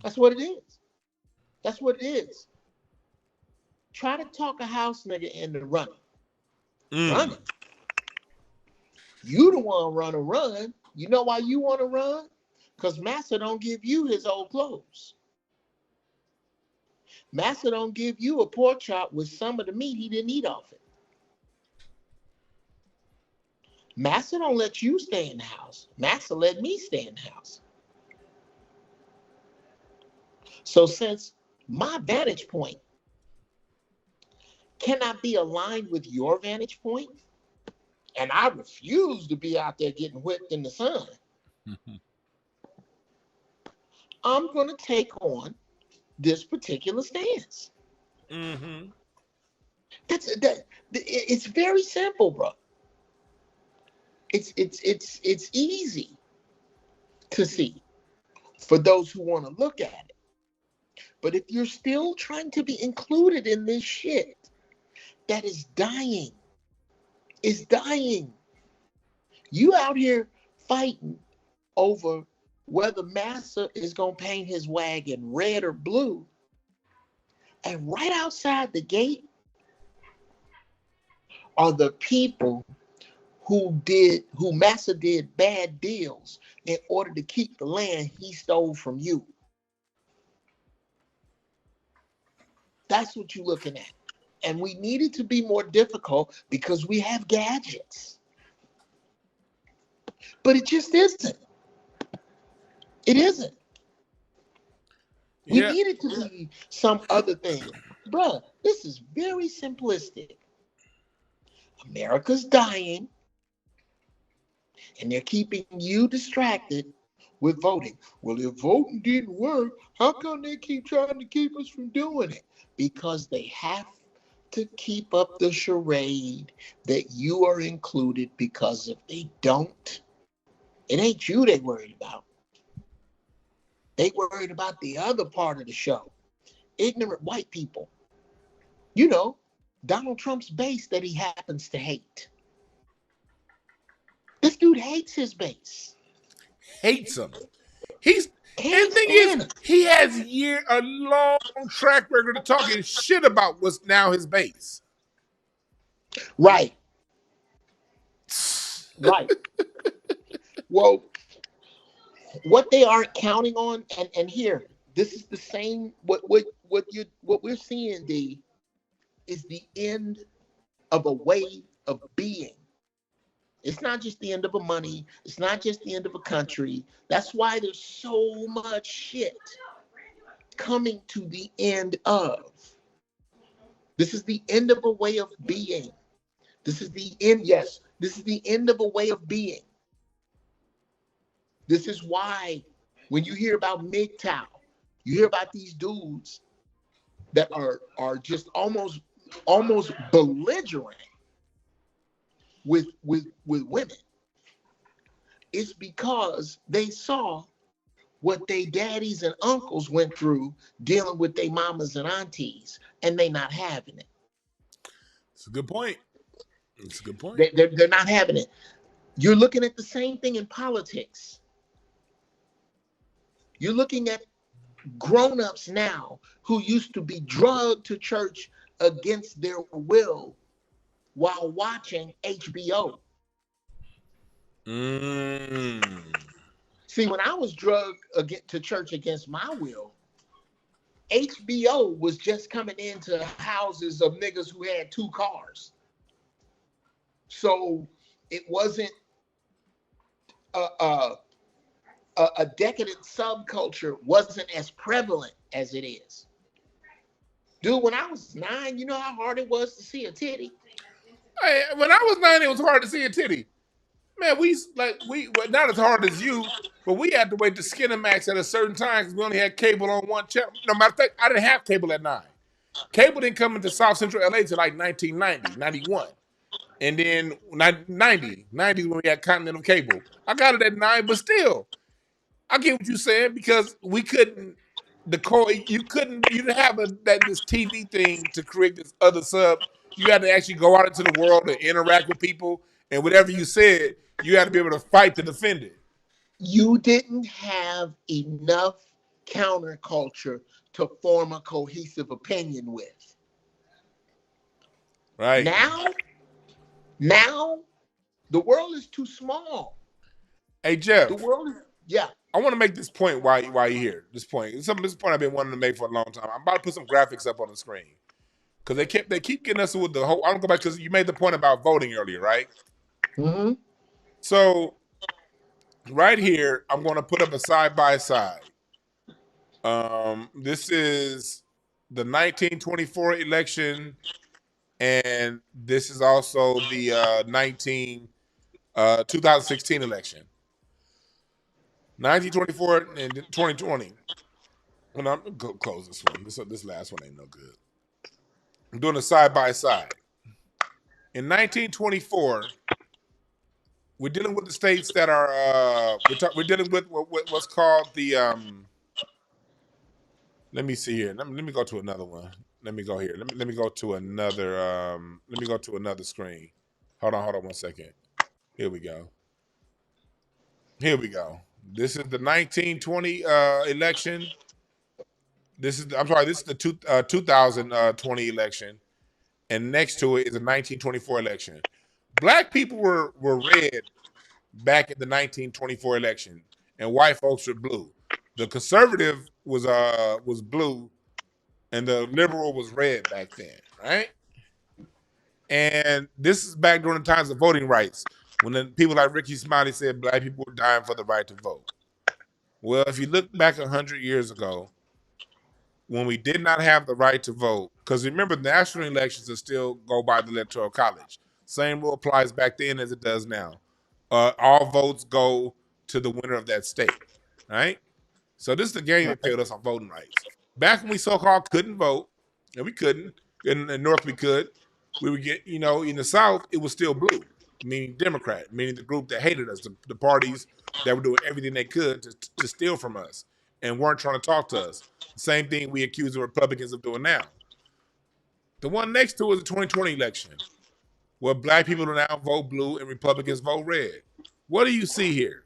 That's what it is. That's what it is. Try to talk a house nigga into running. Running. You the one run. You know why you want to run? Because Massa don't give you his old clothes. Massa don't give you a pork chop with some of the meat he didn't eat off it. Massa don't let you stay in the house. Massa let me stay in the house. So since my vantage point cannot be aligned with your vantage point, and I refuse to be out there getting whipped in the sun, I'm going to take on this particular stance. Mm-hmm. It's very simple, bro. It's easy to see for those who want to look at it. But if you're still trying to be included in this shit that is dying, you out here fighting over whether Massa is going to paint his wagon red or blue. And right outside the gate are the people who Massa did bad deals in order to keep the land he stole from you. That's what you're looking at. And we need it to be more difficult because we have gadgets. But it just isn't. It isn't. We need it to be some other thing. Bruh, this is very simplistic. America's dying, and they're keeping you distracted with voting. Well, if voting didn't work, how come they keep trying to keep us from doing it? Because they have to keep up the charade that you are included, because if they don't, it ain't you they worried about. They worried about the other part of the show. Ignorant white people. You know, Donald Trump's base that he happens to hate. This dude hates his base. Hates him. And the thing is, he has a long track record of talking shit about what's now his base. Right. Right. Well, what they aren't counting on, and here, this is the same. What we're seeing, D, is the end of a way of being. It's not just the end of a money. It's not just the end of a country. That's why there's so much shit coming to the end of. This is the end of a way of being. This is the end. Yes, this is the end of a way of being. This is why when you hear about MGTOW, you hear about these dudes that are just almost belligerent with women. It's because they saw what they daddies and uncles went through dealing with their mamas and aunties, and they not having it. It's a good point. It's a good point. They're not having it. You're looking at the same thing in politics. You're looking at grown-ups now who used to be drugged to church against their will while watching HBO. See, when I was drugged to church against my will, HBO was just coming into houses of niggas who had 2 cars. So it wasn't a decadent subculture wasn't as prevalent as it is. Dude, when I was 9, you know how hard it was to see a titty? Hey, when I was 9, it was hard to see a titty. Man, we not as hard as you, but we had to wait to Skinamax at a certain time because we only had cable on one channel. No matter of fact, I didn't have cable at 9. Cable didn't come into South Central LA till like 1990, 91. And then 90 when we had Continental Cable. I got it at 9, but still, I get what you're saying because we couldn't. You didn't have this TV thing to create this other sub. You had to actually go out into the world and interact with people, and whatever you said, you had to be able to fight to defend it. You didn't have enough counterculture to form a cohesive opinion with. Right. Now, the world is too small. Hey, Geoff. The world is, yeah. I want to make this point while you're here. This point. This point I've been wanting to make for a long time. I'm about to put some graphics up on the screen. Because they keep getting us with the whole. I don't go back because you made the point about voting earlier, right? Mm-hmm. So, right here, I'm going to put up a side by side. This is the 1924 election, and this is also the 2016 election. 1924 and 2020. And I'm going to close this one. This last one ain't no good. I'm doing a side by side. In 1924, we're dealing with the states that are we're dealing with what's called the let me see here. Let me go to another one. Let me go here. Let me go to another screen. Hold on 1 second. Here we go. This is the 1920 election. This is the 2020 election, and next to it is the 1924 election. Black people were red back in the 1924 election, and white folks were blue. The conservative was blue, and the liberal was red back then, right? And this is back during the times of voting rights, when then people like Ricky Smiley said black people were dying for the right to vote. Well, if you look back 100 years ago, when we did not have the right to vote, because remember, national elections are still go by the Electoral College. Same rule applies back then as it does now. All votes go to the winner of that state, right? So this is the game that failed us on voting rights. Back when we so-called couldn't vote, and we couldn't, in the North we could, we would get, in the South, it was still blue, meaning Democrat, meaning the group that hated us, the parties that were doing everything they could to steal from us and weren't trying to talk to us. Same thing we accuse the Republicans of doing now. The one next to it is the 2020 election, where black people now vote blue and Republicans vote red. What do you see here?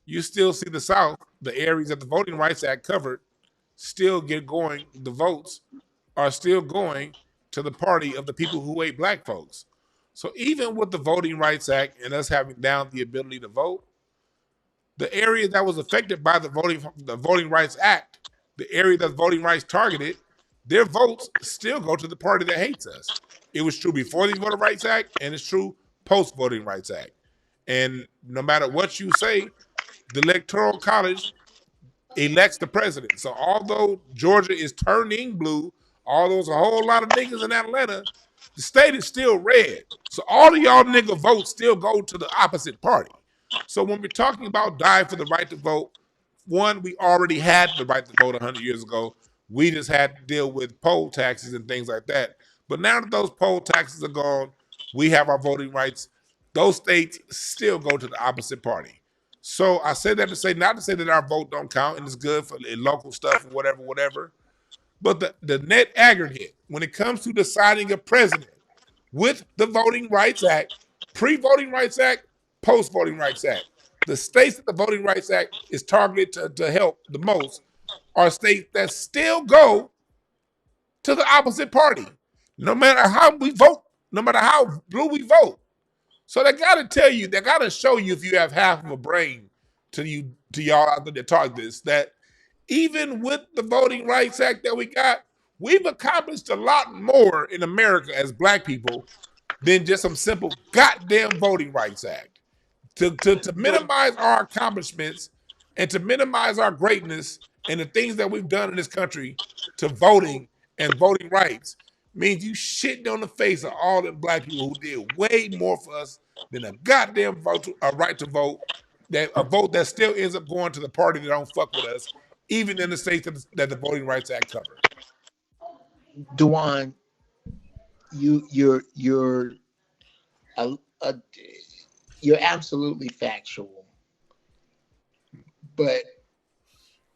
You still see the South, the areas that the Voting Rights Act covered, still get going. The votes are still going to the party of the people who hate black folks. So even with the Voting Rights Act and us having down the ability to vote, the area that was affected by the Voting Rights Act, the area that voting rights targeted, their votes still go to the party that hates us. It was true before the Voting Rights Act, and it's true post-Voting Rights Act. And no matter what you say, the Electoral College elects the president. So although Georgia is turning blue, although there's a whole lot of niggas in Atlanta, the state is still red. So all of y'all nigga votes still go to the opposite party. So when we're talking about dying for the right to vote, one, we already had the right to vote 100 years ago. We just had to deal with poll taxes and things like that. But now that those poll taxes are gone, we have our voting rights. Those states still go to the opposite party. So I say that to say, not to say that our vote don't count and it's good for local stuff or whatever. But the net aggregate, when it comes to deciding a president with the Voting Rights Act, pre-Voting Rights Act, post-Voting Rights Act, the states that the Voting Rights Act is targeted to help the most are states that still go to the opposite party, no matter how we vote, no matter how blue we vote. So they got to tell you, they got to show you, if you have half of a brain, to y'all out there that talk this, that even with the Voting Rights Act that we got, we've accomplished a lot more in America as black people than just some simple goddamn Voting Rights Act. To minimize our accomplishments and to minimize our greatness and the things that we've done in this country to voting and voting rights means you shitting on the face of all the black people who did way more for us than a goddamn vote, a right to vote, a vote that still ends up going to the party that don't fuck with us, even in the states that the Voting Rights Act covered. Dewan, you're absolutely factual, but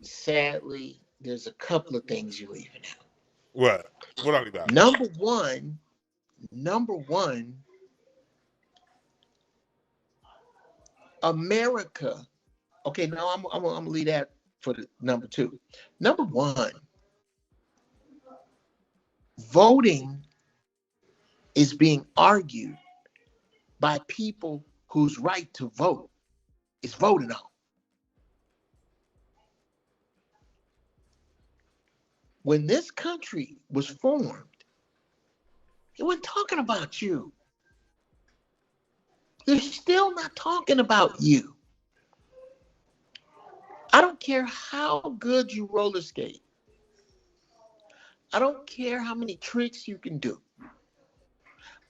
sadly, there's a couple of things you're leaving out. What? What are we about? Number one, America. Okay, now I'm gonna leave that for the number two. Number one, voting is being argued by people whose right to vote is voted on. When this country was formed, it wasn't talking about you. They're still not talking about you. I don't care how good you roller skate. I don't care how many tricks you can do.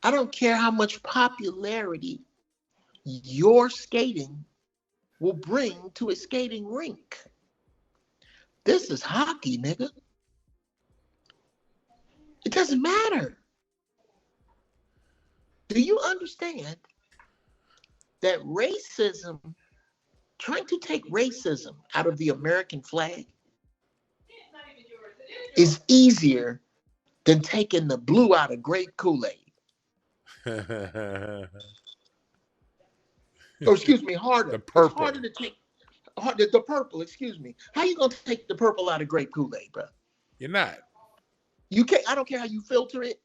I don't care how much popularity your skating will bring to a skating rink. This is hockey, nigga. It doesn't matter. Do you understand that racism, trying to take racism out of the American flag is easier than taking the blue out of grape Kool-Aid? Or excuse me, harder. The purple. It's harder to take the purple, excuse me. How you gonna take the purple out of grape Kool-Aid, bro? You're not. You can't. I don't care how you filter it.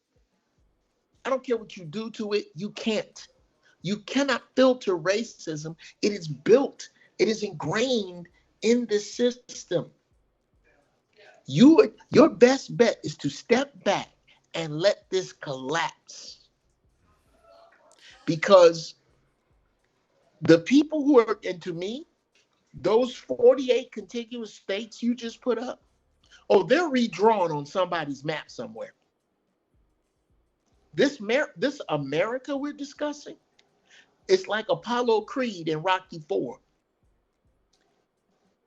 I don't care what you do to it. You can't. You cannot filter racism. It is built. It is ingrained in the system. Your best bet is to step back and let this collapse. Because the people who are, and to me, those 48 contiguous states you just put up, oh, they're redrawn on somebody's map somewhere. This America we're discussing, it's like Apollo Creed in Rocky IV.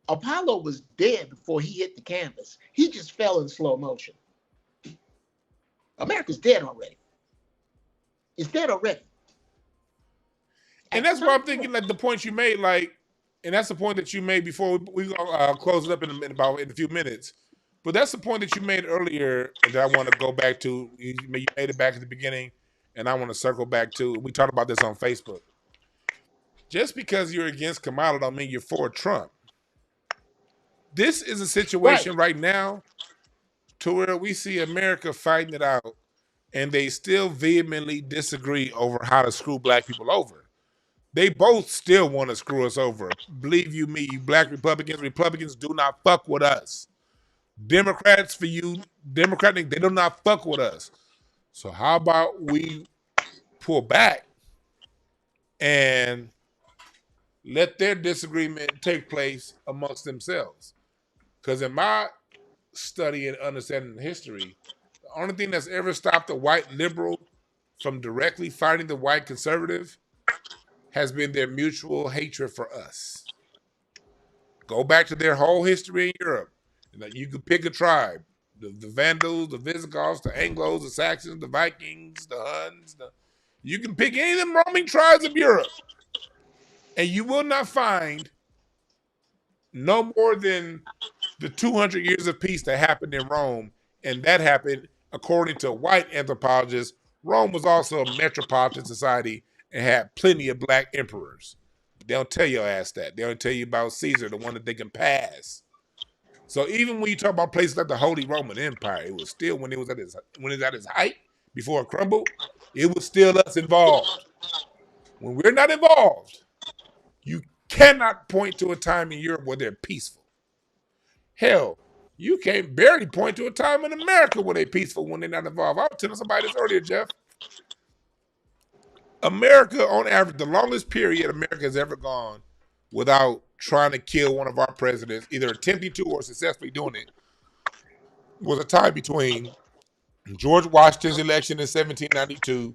Apollo was dead before he hit the canvas. He just fell in slow motion. America's dead already. It's dead already. And that's why I'm thinking, like, the point you made, like, and that's the point that you made before we close it up in a few minutes. But that's the point that you made earlier that I want to go back to. You made it back at the beginning, and I want to circle back to. We talked about this on Facebook. Just because you're against Kamala don't mean you're for Trump. This is a situation right now to where we see America fighting it out, and they still vehemently disagree over how to screw black people over. They both still want to screw us over. Believe you me, you black Republicans do not fuck with us. Democrats, for you, Democratic, they do not fuck with us. So how about we pull back and let their disagreement take place amongst themselves? Because in my study and understanding history, the only thing that's ever stopped a white liberal from directly fighting the white conservative has been their mutual hatred for us. Go back to their whole history in Europe. You could pick a tribe. The Vandals, the Visigoths, the Anglos, the Saxons, the Vikings, the Huns. You can pick any of them roaming tribes of Europe. And you will not find no more than the 200 years of peace that happened in Rome. And that happened, according to white anthropologists, Rome was also a metropolitan society and had plenty of black emperors. They don't tell your ass that. They don't tell you about Caesar, the one that they can pass. So even when you talk about places like the Holy Roman Empire, it was still when it was at its height, before it crumbled, it was still us involved. When we're not involved, you cannot point to a time in Europe where they're peaceful. Hell, you can't barely point to a time in America where they're peaceful when they're not involved. I was telling somebody this earlier, Geoff. America, on average, the longest period America has ever gone without trying to kill one of our presidents, either attempting to or successfully doing it, was a time between George Washington's election in 1792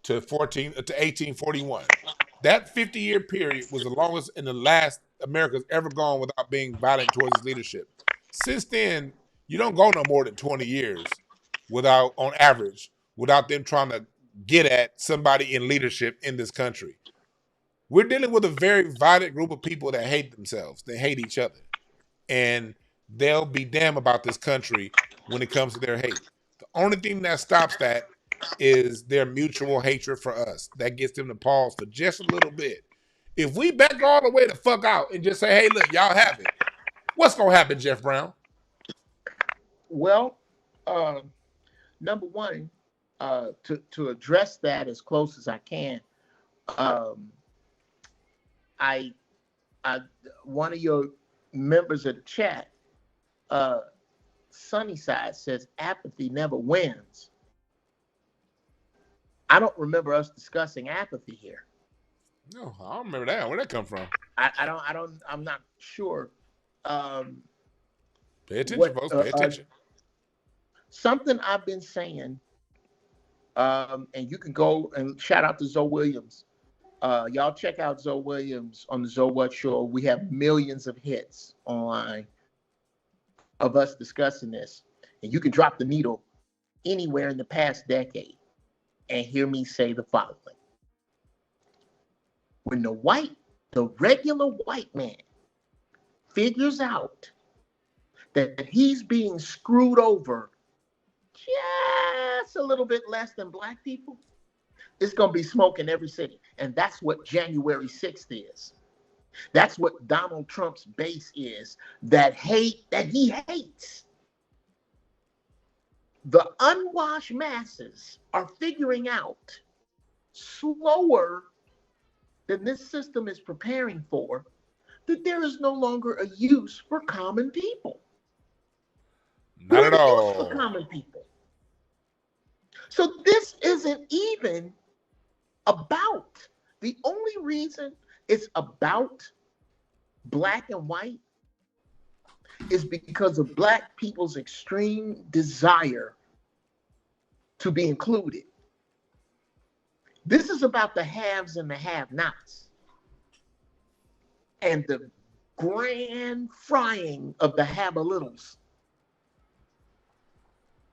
to 1841. That 50-year period was the longest and the last America's ever gone without being violent towards its leadership. Since then, you don't go no more than 20 years without, on average, without them trying to get at somebody in leadership in this country. We're dealing with a very violent group of people that hate themselves. They hate each other. And they'll be damned about this country when it comes to their hate. The only thing that stops that is their mutual hatred for us. That gets them to pause for just a little bit. If we back all the way the fuck out and just say, hey, look, y'all have it, what's going to happen, Geoff Brown? Well, number one, to address that as close as I can, I one of your members of the chat, Sunnyside, says apathy never wins. I don't remember us discussing apathy here. No, I don't remember that. Where'd that come from? I'm not sure. Pay attention, folks. Pay attention. Something I've been saying, and you can go and shout out to Zoe Williams. Y'all check out Zoe Williams on the Zoe What Show. We have millions of hits online of us discussing this. And you can drop the needle anywhere in the past decade and hear me say the following. When the regular white man figures out that he's being screwed over just a little bit less than black people, it's going to be smoke in every city. And that's what January 6th is. That's what Donald Trump's base is, that he hates. The unwashed masses are figuring out slower than this system is preparing for that there is no longer a use for common people. Not at all. For common people. So this isn't even about, the only reason it's about black and white is because of black people's extreme desire to be included. This is about the haves and the have-nots and the grand frying of the have-a-littles.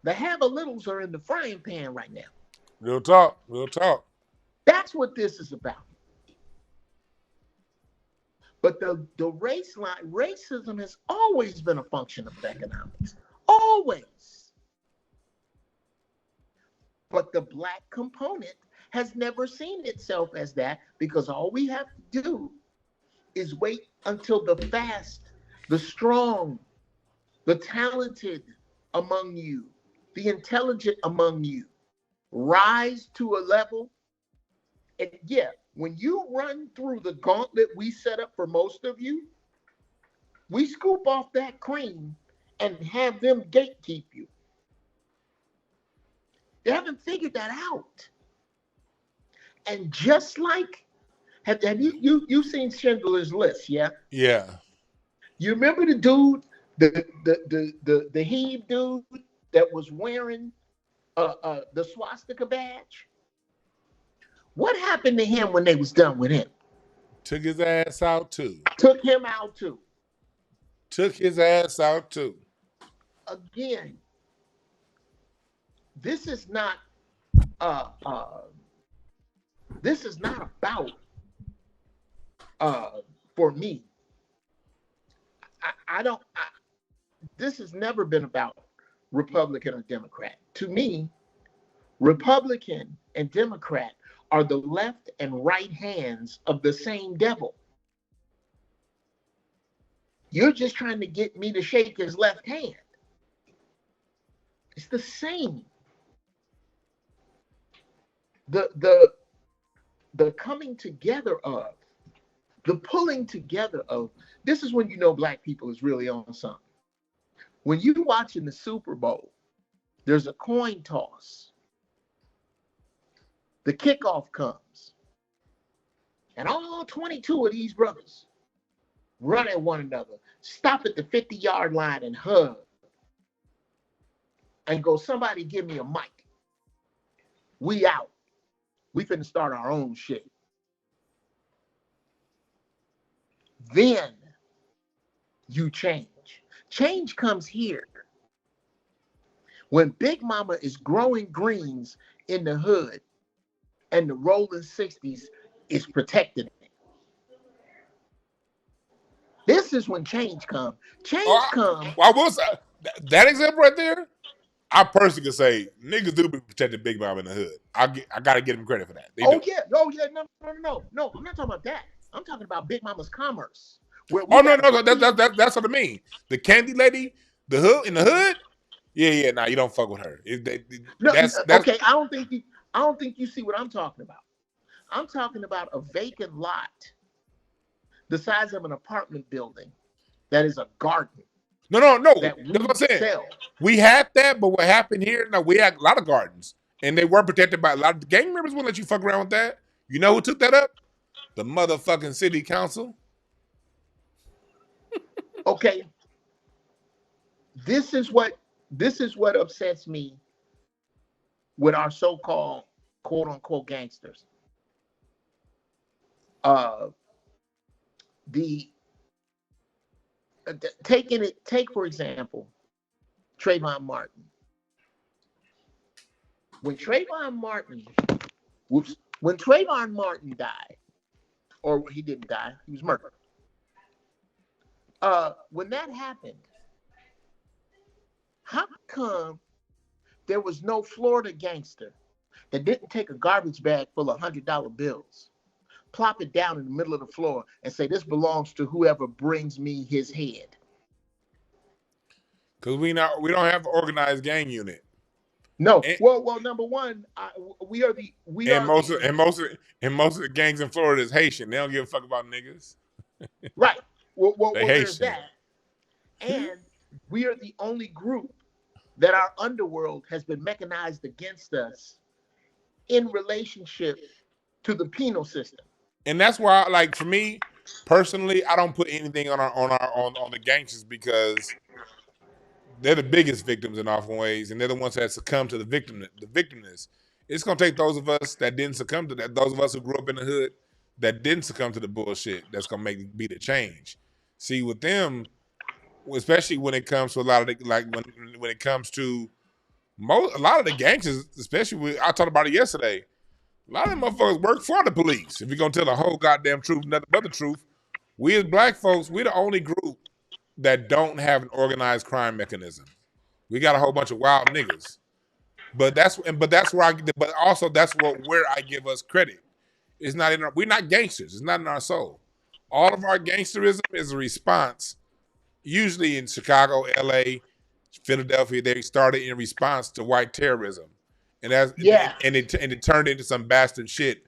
The have-a-littles are in the frying pan right now. Real talk, real talk. That's what this is about. But the race line, racism has always been a function of economics. Always. But the black component has never seen itself as that, because all we have to do is wait until the fast, the strong, the talented among you, the intelligent among you rise to a level. And yeah, when you run through the gauntlet we set up for most of you, we scoop off that cream and have them gatekeep you. They haven't figured that out. And just like, have you seen Schindler's List? Yeah. Yeah. You remember the dude, the heave dude that was wearing the swastika badge? What happened to him when they was done with him? Took his ass out too. Took him out too. Took his ass out too. Again, this is not about for me. This has never been about Republican or Democrat. To me, Republican and Democrat are the left and right hands of the same devil. You're just trying to get me to shake his left hand. It's the same. The coming together of, the pulling together of, this is when you know black people is really on something. When you're watching the Super Bowl, there's a coin toss. The kickoff comes. And all 22 of these brothers run at one another, stop at the 50-yard line and hug. And go, somebody give me a mic. We out. We finna start our own shit. Then you change. Change comes here. When Big Mama is growing greens in the hood and the rolling 60s is protecting it. This is when change comes. Change comes. I will say, that example right there, I personally could say niggas do be protecting Big Mama in the hood. I gotta give them credit for that. No, I'm not talking about that. I'm talking about Big Mama's commerce. No, that's what I mean. The candy lady, the hood in the hood. Yeah, nah, you don't fuck with her. That's okay. I don't think you see what I'm talking about. I'm talking about a vacant lot the size of an apartment building that is a garden. No. That's what I'm saying. Sell. We had that, but what happened here? No, we had a lot of gardens, and they were protected by a lot of the gang members. Won't let you fuck around with that. You know who took that up? The motherfucking city council. Okay. This is what upsets me with our so-called quote unquote gangsters. Take for example, Trayvon Martin. When Trayvon Martin died, or he didn't die, he was murdered. When that happened, how come there was no Florida gangster that didn't take a garbage bag full of $100 bills, plop it down in the middle of the floor, and say, this belongs to whoever brings me his head? Because we don't have an organized gang unit. No. Well, number one, most of the gangs in Florida is Haitian. They don't give a fuck about niggas. Right. Well, there's that. And we are the only group that our underworld has been mechanized against us in relationship to the penal system. And that's why, like, for me personally, I don't put anything on the gangsters, because they're the biggest victims in often ways, and they're the ones that succumb to the victimness. It's gonna take those of us that didn't succumb to that, those of us who grew up in the hood that didn't succumb to the bullshit, that's gonna be the change. See, with them, especially when it comes to a lot of when it comes to a lot of the gangsters, especially I talked about it yesterday. A lot of them motherfuckers work for the police. If you're gonna tell the whole goddamn truth, nothing but the truth, we as black folks, we're the only group that don't have an organized crime mechanism. We got a whole bunch of wild niggas. But that's where I give us credit. It's not we're not gangsters. It's not in our soul. All of our gangsterism is a response, usually in Chicago, LA, Philadelphia. They started in response to white terrorism, and it turned into some bastard shit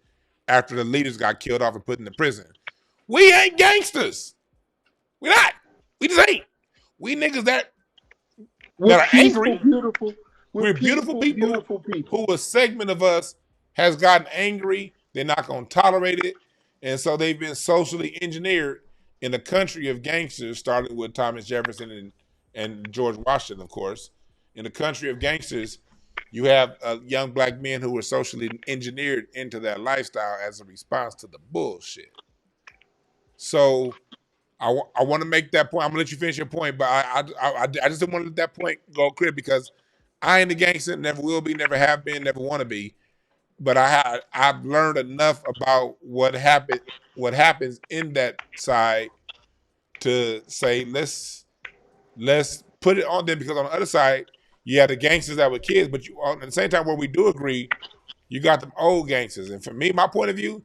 after the leaders got killed off and put into prison. We ain't gangsters. We're not. We just ain't. We niggas that are angry. We're beautiful people who a segment of us has gotten angry. They're not going to tolerate it. And so they've been socially engineered in a country of gangsters, starting with Thomas Jefferson and George Washington, of course. In a country of gangsters, you have young black men who were socially engineered into that lifestyle as a response to the bullshit. So I want to make that point. I'm going to let you finish your point, but I just didn't want to let that point go clear because I ain't a gangster, never will be, never have been, never want to be. But I've learned enough about what happens in that side to say let's put it on them, because on the other side you have the gangsters that were kids, but you at the same time where we do agree, you got them old gangsters. And for me, my point of view,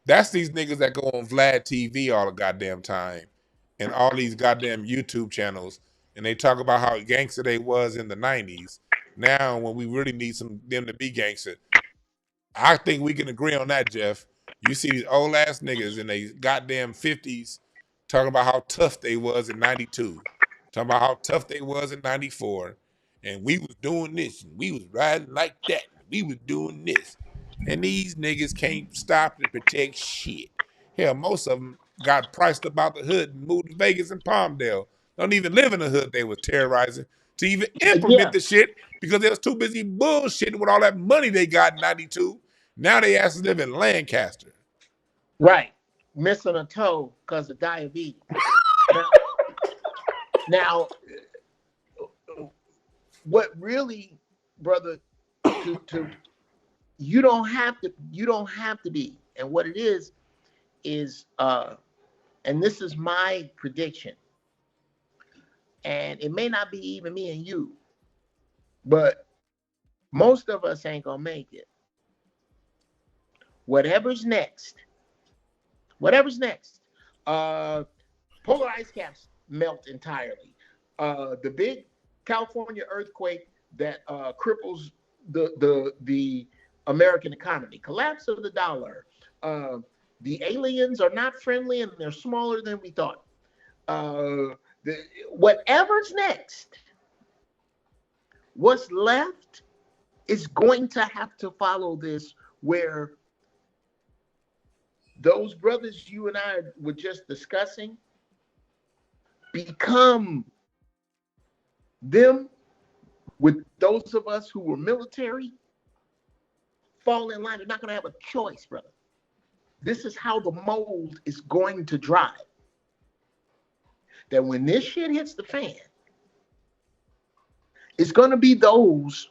that's these niggas that go on Vlad TV all the goddamn time and all these goddamn YouTube channels, and they talk about how gangster they was in the 90s. Now, when we really need them to be gangster, I think we can agree on that, Jeff. You see these old ass niggas in they goddamn 50s talking about how tough they was in 92, talking about how tough they was in 94, and we was doing this, and we was riding like that, and we was doing this. And these niggas can't stop to protect shit. Hell, most of them got priced about the hood and moved to Vegas and Palmdale. Don't even live in the hood they was terrorizing to even implement the shit because they was too busy bullshitting with all that money they got in 92. Now they asked to live in Lancaster. Right. Missing a toe because of diabetes. Now, what really, brother, you don't have to be. And what it is, and this is my prediction, and it may not be even me and you, but most of us ain't gonna make it. Whatever's next, polar ice caps melt entirely. The big California earthquake that cripples the American economy, collapse of the dollar. The aliens are not friendly and they're smaller than we thought. Whatever's next, what's left is going to have to follow this, where those brothers you and I were just discussing become them with those of us who were military, fall in line. They're not going to have a choice, brother. This is how the mold is going to dry. That when this shit hits the fan, it's going to be those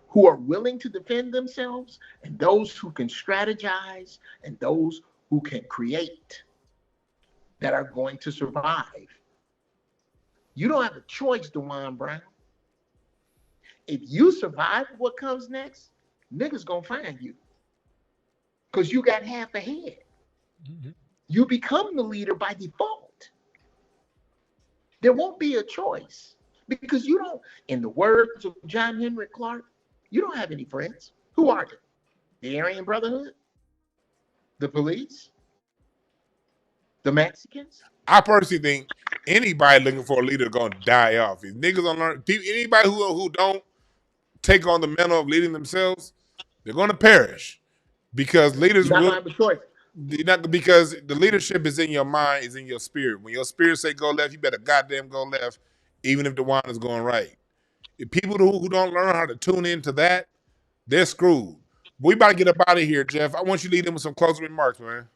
who are willing to defend themselves and those who can strategize and those who can create that are going to survive. You don't have a choice, DeJuan Brown. If you survive what comes next, niggas gonna find you. Because you got half a head. Mm-hmm. You become the leader by default. There won't be a choice. Because you don't, in the words of John Henry Clark, you don't have any friends. Who are they? The Aryan Brotherhood? The police? The Mexicans? I personally think anybody looking for a leader is going to die off. If niggas don't learn, anybody who don't take on the mantle of leading themselves, they're going to perish. Because leaders will have a choice. Because the leadership is in your mind, is in your spirit. When your spirit say go left, you better goddamn go left, even if the wine is going right. If people who don't learn how to tune into that, they're screwed. We about to get up out of here, Jeff. I want you to lead them with some closing remarks, man.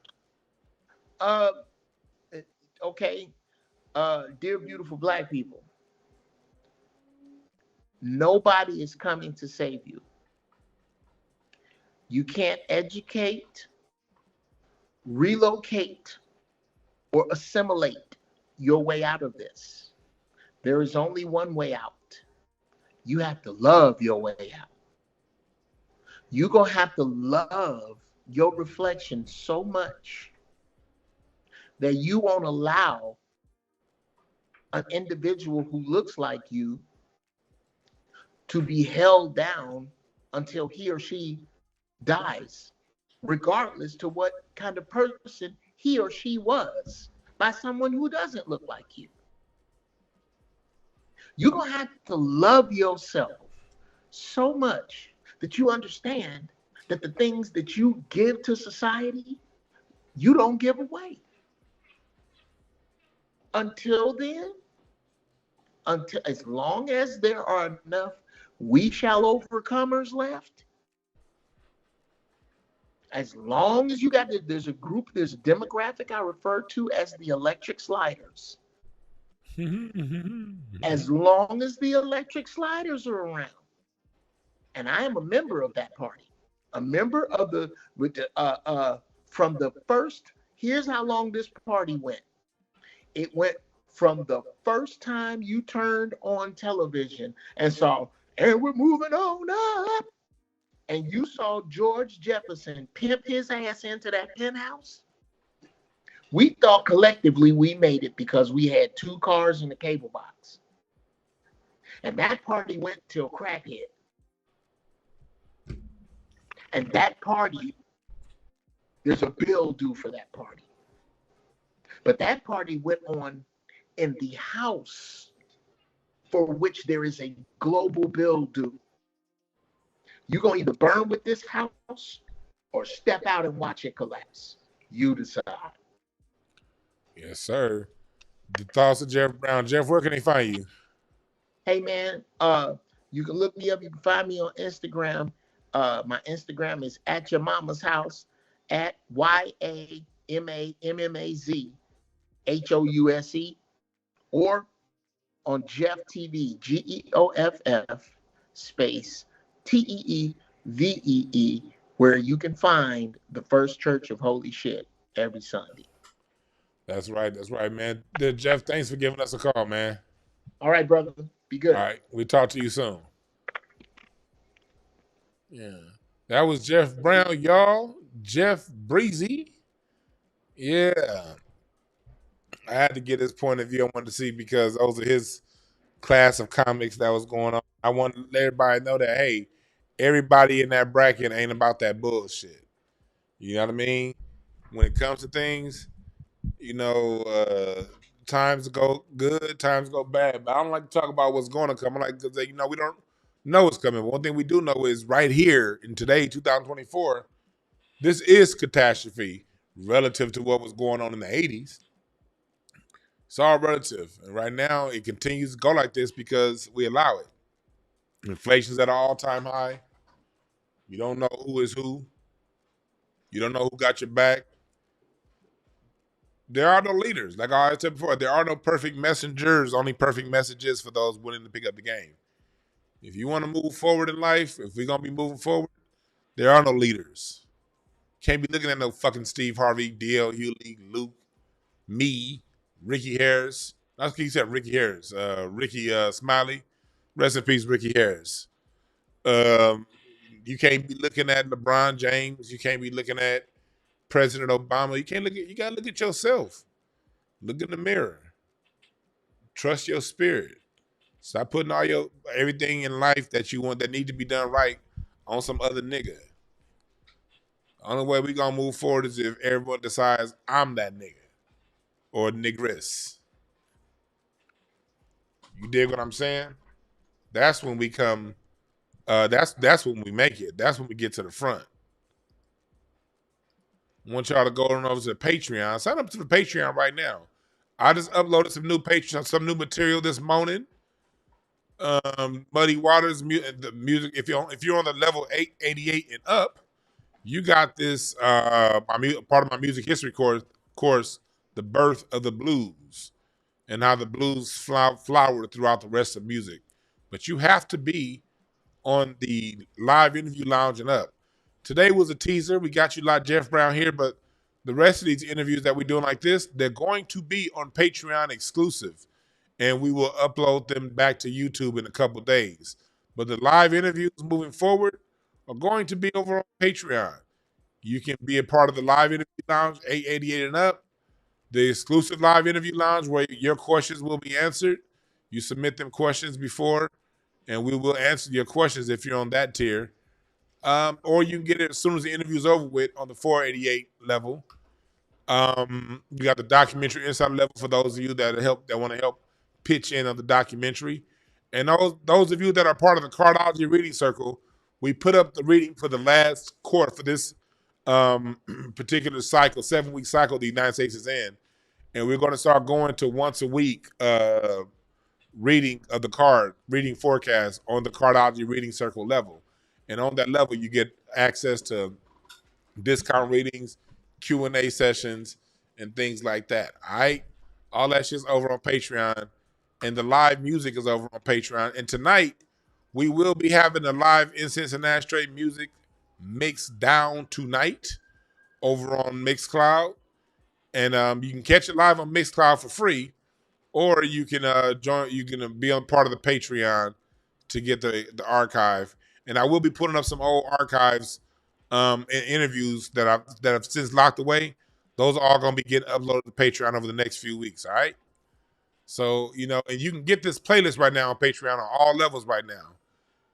Okay. Dear beautiful black people, nobody is coming to save you. You can't educate, relocate, or assimilate your way out of this. There is only one way out, You have to love your way out. You're going to have to love your reflection so much that you won't allow an individual who looks like you to be held down until he or she dies, regardless to what kind of person he or she was, by someone who doesn't look like you. You're going to have to love yourself so much that you understand that the things that you give to society, you don't give away. Until then, until as long as there are enough we shall overcomers left, as long as you got, there's a group, there's a demographic I refer to as the electric sliders. As long as the electric sliders are around, and I am a member of that party, a member of the, from the first, here's how long this party went. It went from the first time you turned on television and saw, and we're moving on up, and you saw George Jefferson pimp his ass into that penthouse. We thought collectively we made it because we had 2 cars in the cable box. And that party went till crackhead. And that party, there's a bill due for that party. But that party went on in the house for which there is a global bill due. You're going to either burn with this house or step out and watch it collapse. You decide. Yes, sir. The thoughts of Geoff Brown. Geoff, where can they find you? Hey, man, you can look me up. You can find me on Instagram. My Instagram is at your mama's house, at YAMAMMAZHOUSE, or on Geoff TV, GEOFF space TEEVEE, where you can find the First Church of Holy Shit every Sunday. That's right, man. Geoff, thanks for giving us a call, man. All right, brother. Be good. All right, we'll talk to you soon. Yeah. That was Geoff Brown, y'all. Jeff Breezy. Yeah. I had to get his point of view. I wanted to see because those are his class of comics that was going on. I want to let everybody know that, hey, everybody in that bracket ain't about that bullshit. You know what I mean? When it comes to things, you know, times go good, times go bad. But I don't like to talk about what's going to come. I like because, you know, we don't know what's coming. But one thing we do know is right here in today, 2024, this is catastrophe relative to what was going on in the 80s. It's all relative. And right now, it continues to go like this because we allow it. Inflation's at an all-time high. You don't know who is who. You don't know who got your back. There are no leaders. Like I said before, there are no perfect messengers, only perfect messages for those willing to pick up the game. If you want to move forward in life, if we're going to be moving forward, there are no leaders. Can't be looking at no fucking Steve Harvey, D.L. Hewley, Luke, me, Ricky Harris. I think he said Ricky Harris. Ricky Smiley. Rest in peace, Ricky Harris. You can't be looking at LeBron James. You can't be looking at President Obama. You gotta look at yourself. Look in the mirror. Trust your spirit. Stop putting all everything in life that you want that need to be done right on some other nigga. The only way we gonna move forward is if everyone decides I'm that nigga or nigress. You dig what I'm saying? That's when we come. That's when we make it. That's when we get to the front. I want y'all to go on over to the Patreon. Sign up to the Patreon right now. I just uploaded some new material this morning. Muddy Waters, the music. If you're on the level 888 and up, you got this part of my music history course, The Birth of the Blues, and how the blues flowered throughout the rest of music. But you have to be on the live interview lounge and up. Today was a teaser. We got you like Geoff Brown here, but the rest of these interviews that we're doing like this, they're going to be on Patreon exclusive, and we will upload them back to YouTube in a couple days. But the live interviews moving forward are going to be over on Patreon. You can be a part of the live interview lounge, 888 and up, the exclusive live interview lounge where your questions will be answered. You submit them questions before, and we will answer your questions if you're on that tier. Or you can get it as soon as the interview's over with on the 488 level. You got the documentary insider level for those of you that want to help pitch in on the documentary. And those of you that are part of the Cardology Reading Circle, we put up the reading for the last quarter for this particular cycle, 7-week cycle the United States is in. And we're going to start going to once a week reading of the card, reading forecast on the Cardology Reading Circle level. And on that level, you get access to discount readings, Q&A sessions, and things like that. All right? All that shit's over on Patreon. And the live music is over on Patreon. And tonight, we will be having a live Incense and Ashtray music mix down tonight over on Mixcloud. And you can catch it live on Mixcloud for free, or you can join. You can be on part of the Patreon to get the archive. And I will be putting up some old archives and interviews that I've since locked away. Those are all going to be getting uploaded to Patreon over the next few weeks. All right. So and you can get this playlist right now on Patreon on all levels right now.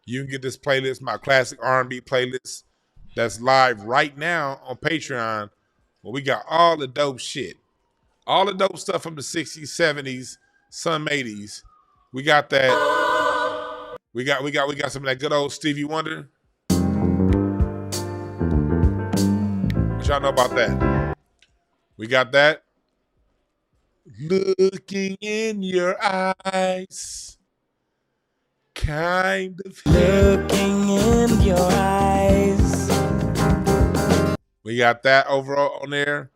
You can get this playlist, my classic R&B playlist, that's live right now on Patreon. Well, we got all the dope shit. All the dope stuff from the 60s, 70s, some 80s. We got that. We got some of that good old Stevie Wonder. What y'all know about that? We got that. Looking in your eyes. Kind of looking in your eyes. We got that overall on there.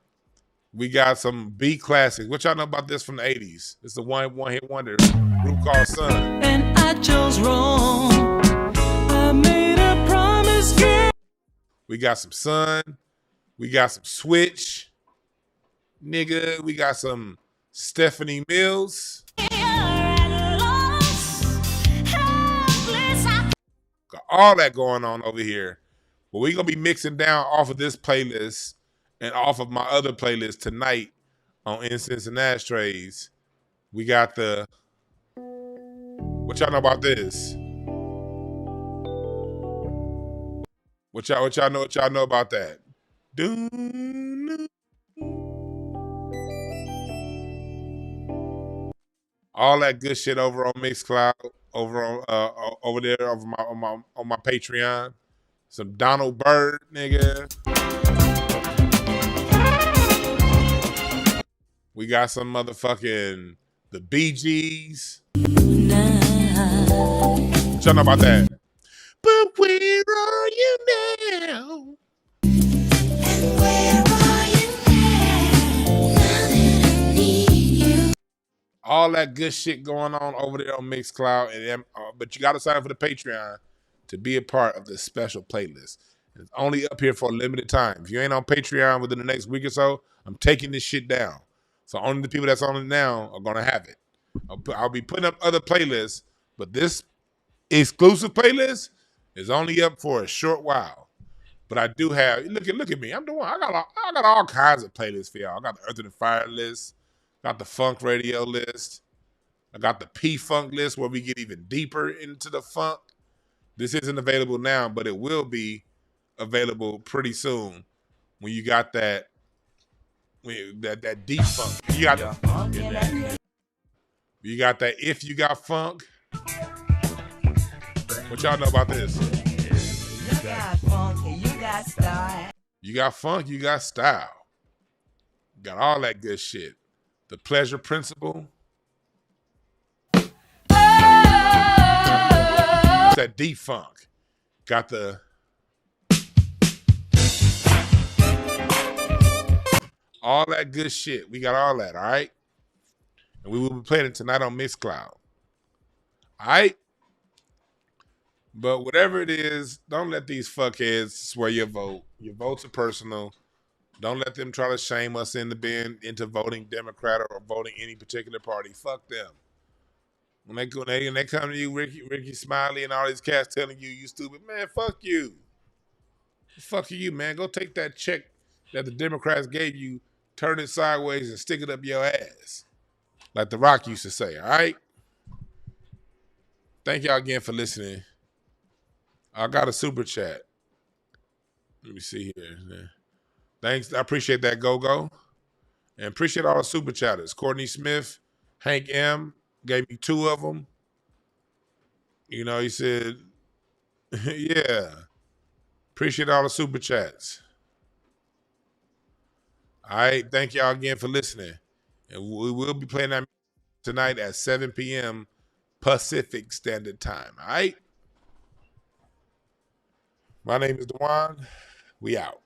We got some B classics. What y'all know about this from the 80s? It's the one-hit wonder group called Sun. And I chose wrong. I made a promise, girl. We got some Sun. We got some Switch. Nigga, we got some Stephanie Mills. Got all that going on over here. But we're going to be mixing down off of this playlist and off of my other playlist tonight on Incense and Ashtrays. We got the... What y'all know about this? What y'all know about that? All that good shit over on Mixcloud, over on over there on my Patreon. Some Donald Byrd, nigga. We got some motherfucking the Bee Gees. What y'all know about that? But where are you now? And where are you now? Now that I need you. All that good shit going on over there on Mixcloud, and but you got to sign up for the Patreon to be a part of this special playlist. It's only up here for a limited time. If you ain't on Patreon within the next week or so, I'm taking this shit down. So only the people that's on it now are going to have it. I'll be putting up other playlists, but this exclusive playlist is only up for a short while. But I do have, look at me. I'm the one. I got all kinds of playlists for y'all. I got the Earth and Fire list. Got the Funk Radio list. I got the P-Funk list where we get even deeper into the funk. This isn't available now, but it will be available pretty soon when you got that deep funk. You got that if you got funk. What y'all know about this? You got funk and you got style. You got funk, you got style. You got all that good shit. The Pleasure Principle. It's that deep funk. Got the all that good shit. We got all that, all right? And we will be playing it tonight on Mixcloud. All right? But whatever it is, don't let these fuckheads sway your vote. Your votes are personal. Don't let them try to shame us into voting Democrat or voting any particular party. Fuck them. When they come to you, Ricky Smiley and all these cats telling you stupid, man, fuck you. Fuck you, man. Go take that check that the Democrats gave you, turn it sideways and stick it up your ass. Like The Rock used to say, all right? Thank y'all again for listening. I got a super chat. Let me see here. Thanks. I appreciate that, Go-Go. And appreciate all the super chatters. Courtney Smith, Hank M. gave me 2 of them. You know, he said, yeah. Appreciate all the super chats. All right. Thank y'all again for listening. And we will be playing that tonight at 7 p.m. Pacific Standard Time. All right? My name is Dewan. We out.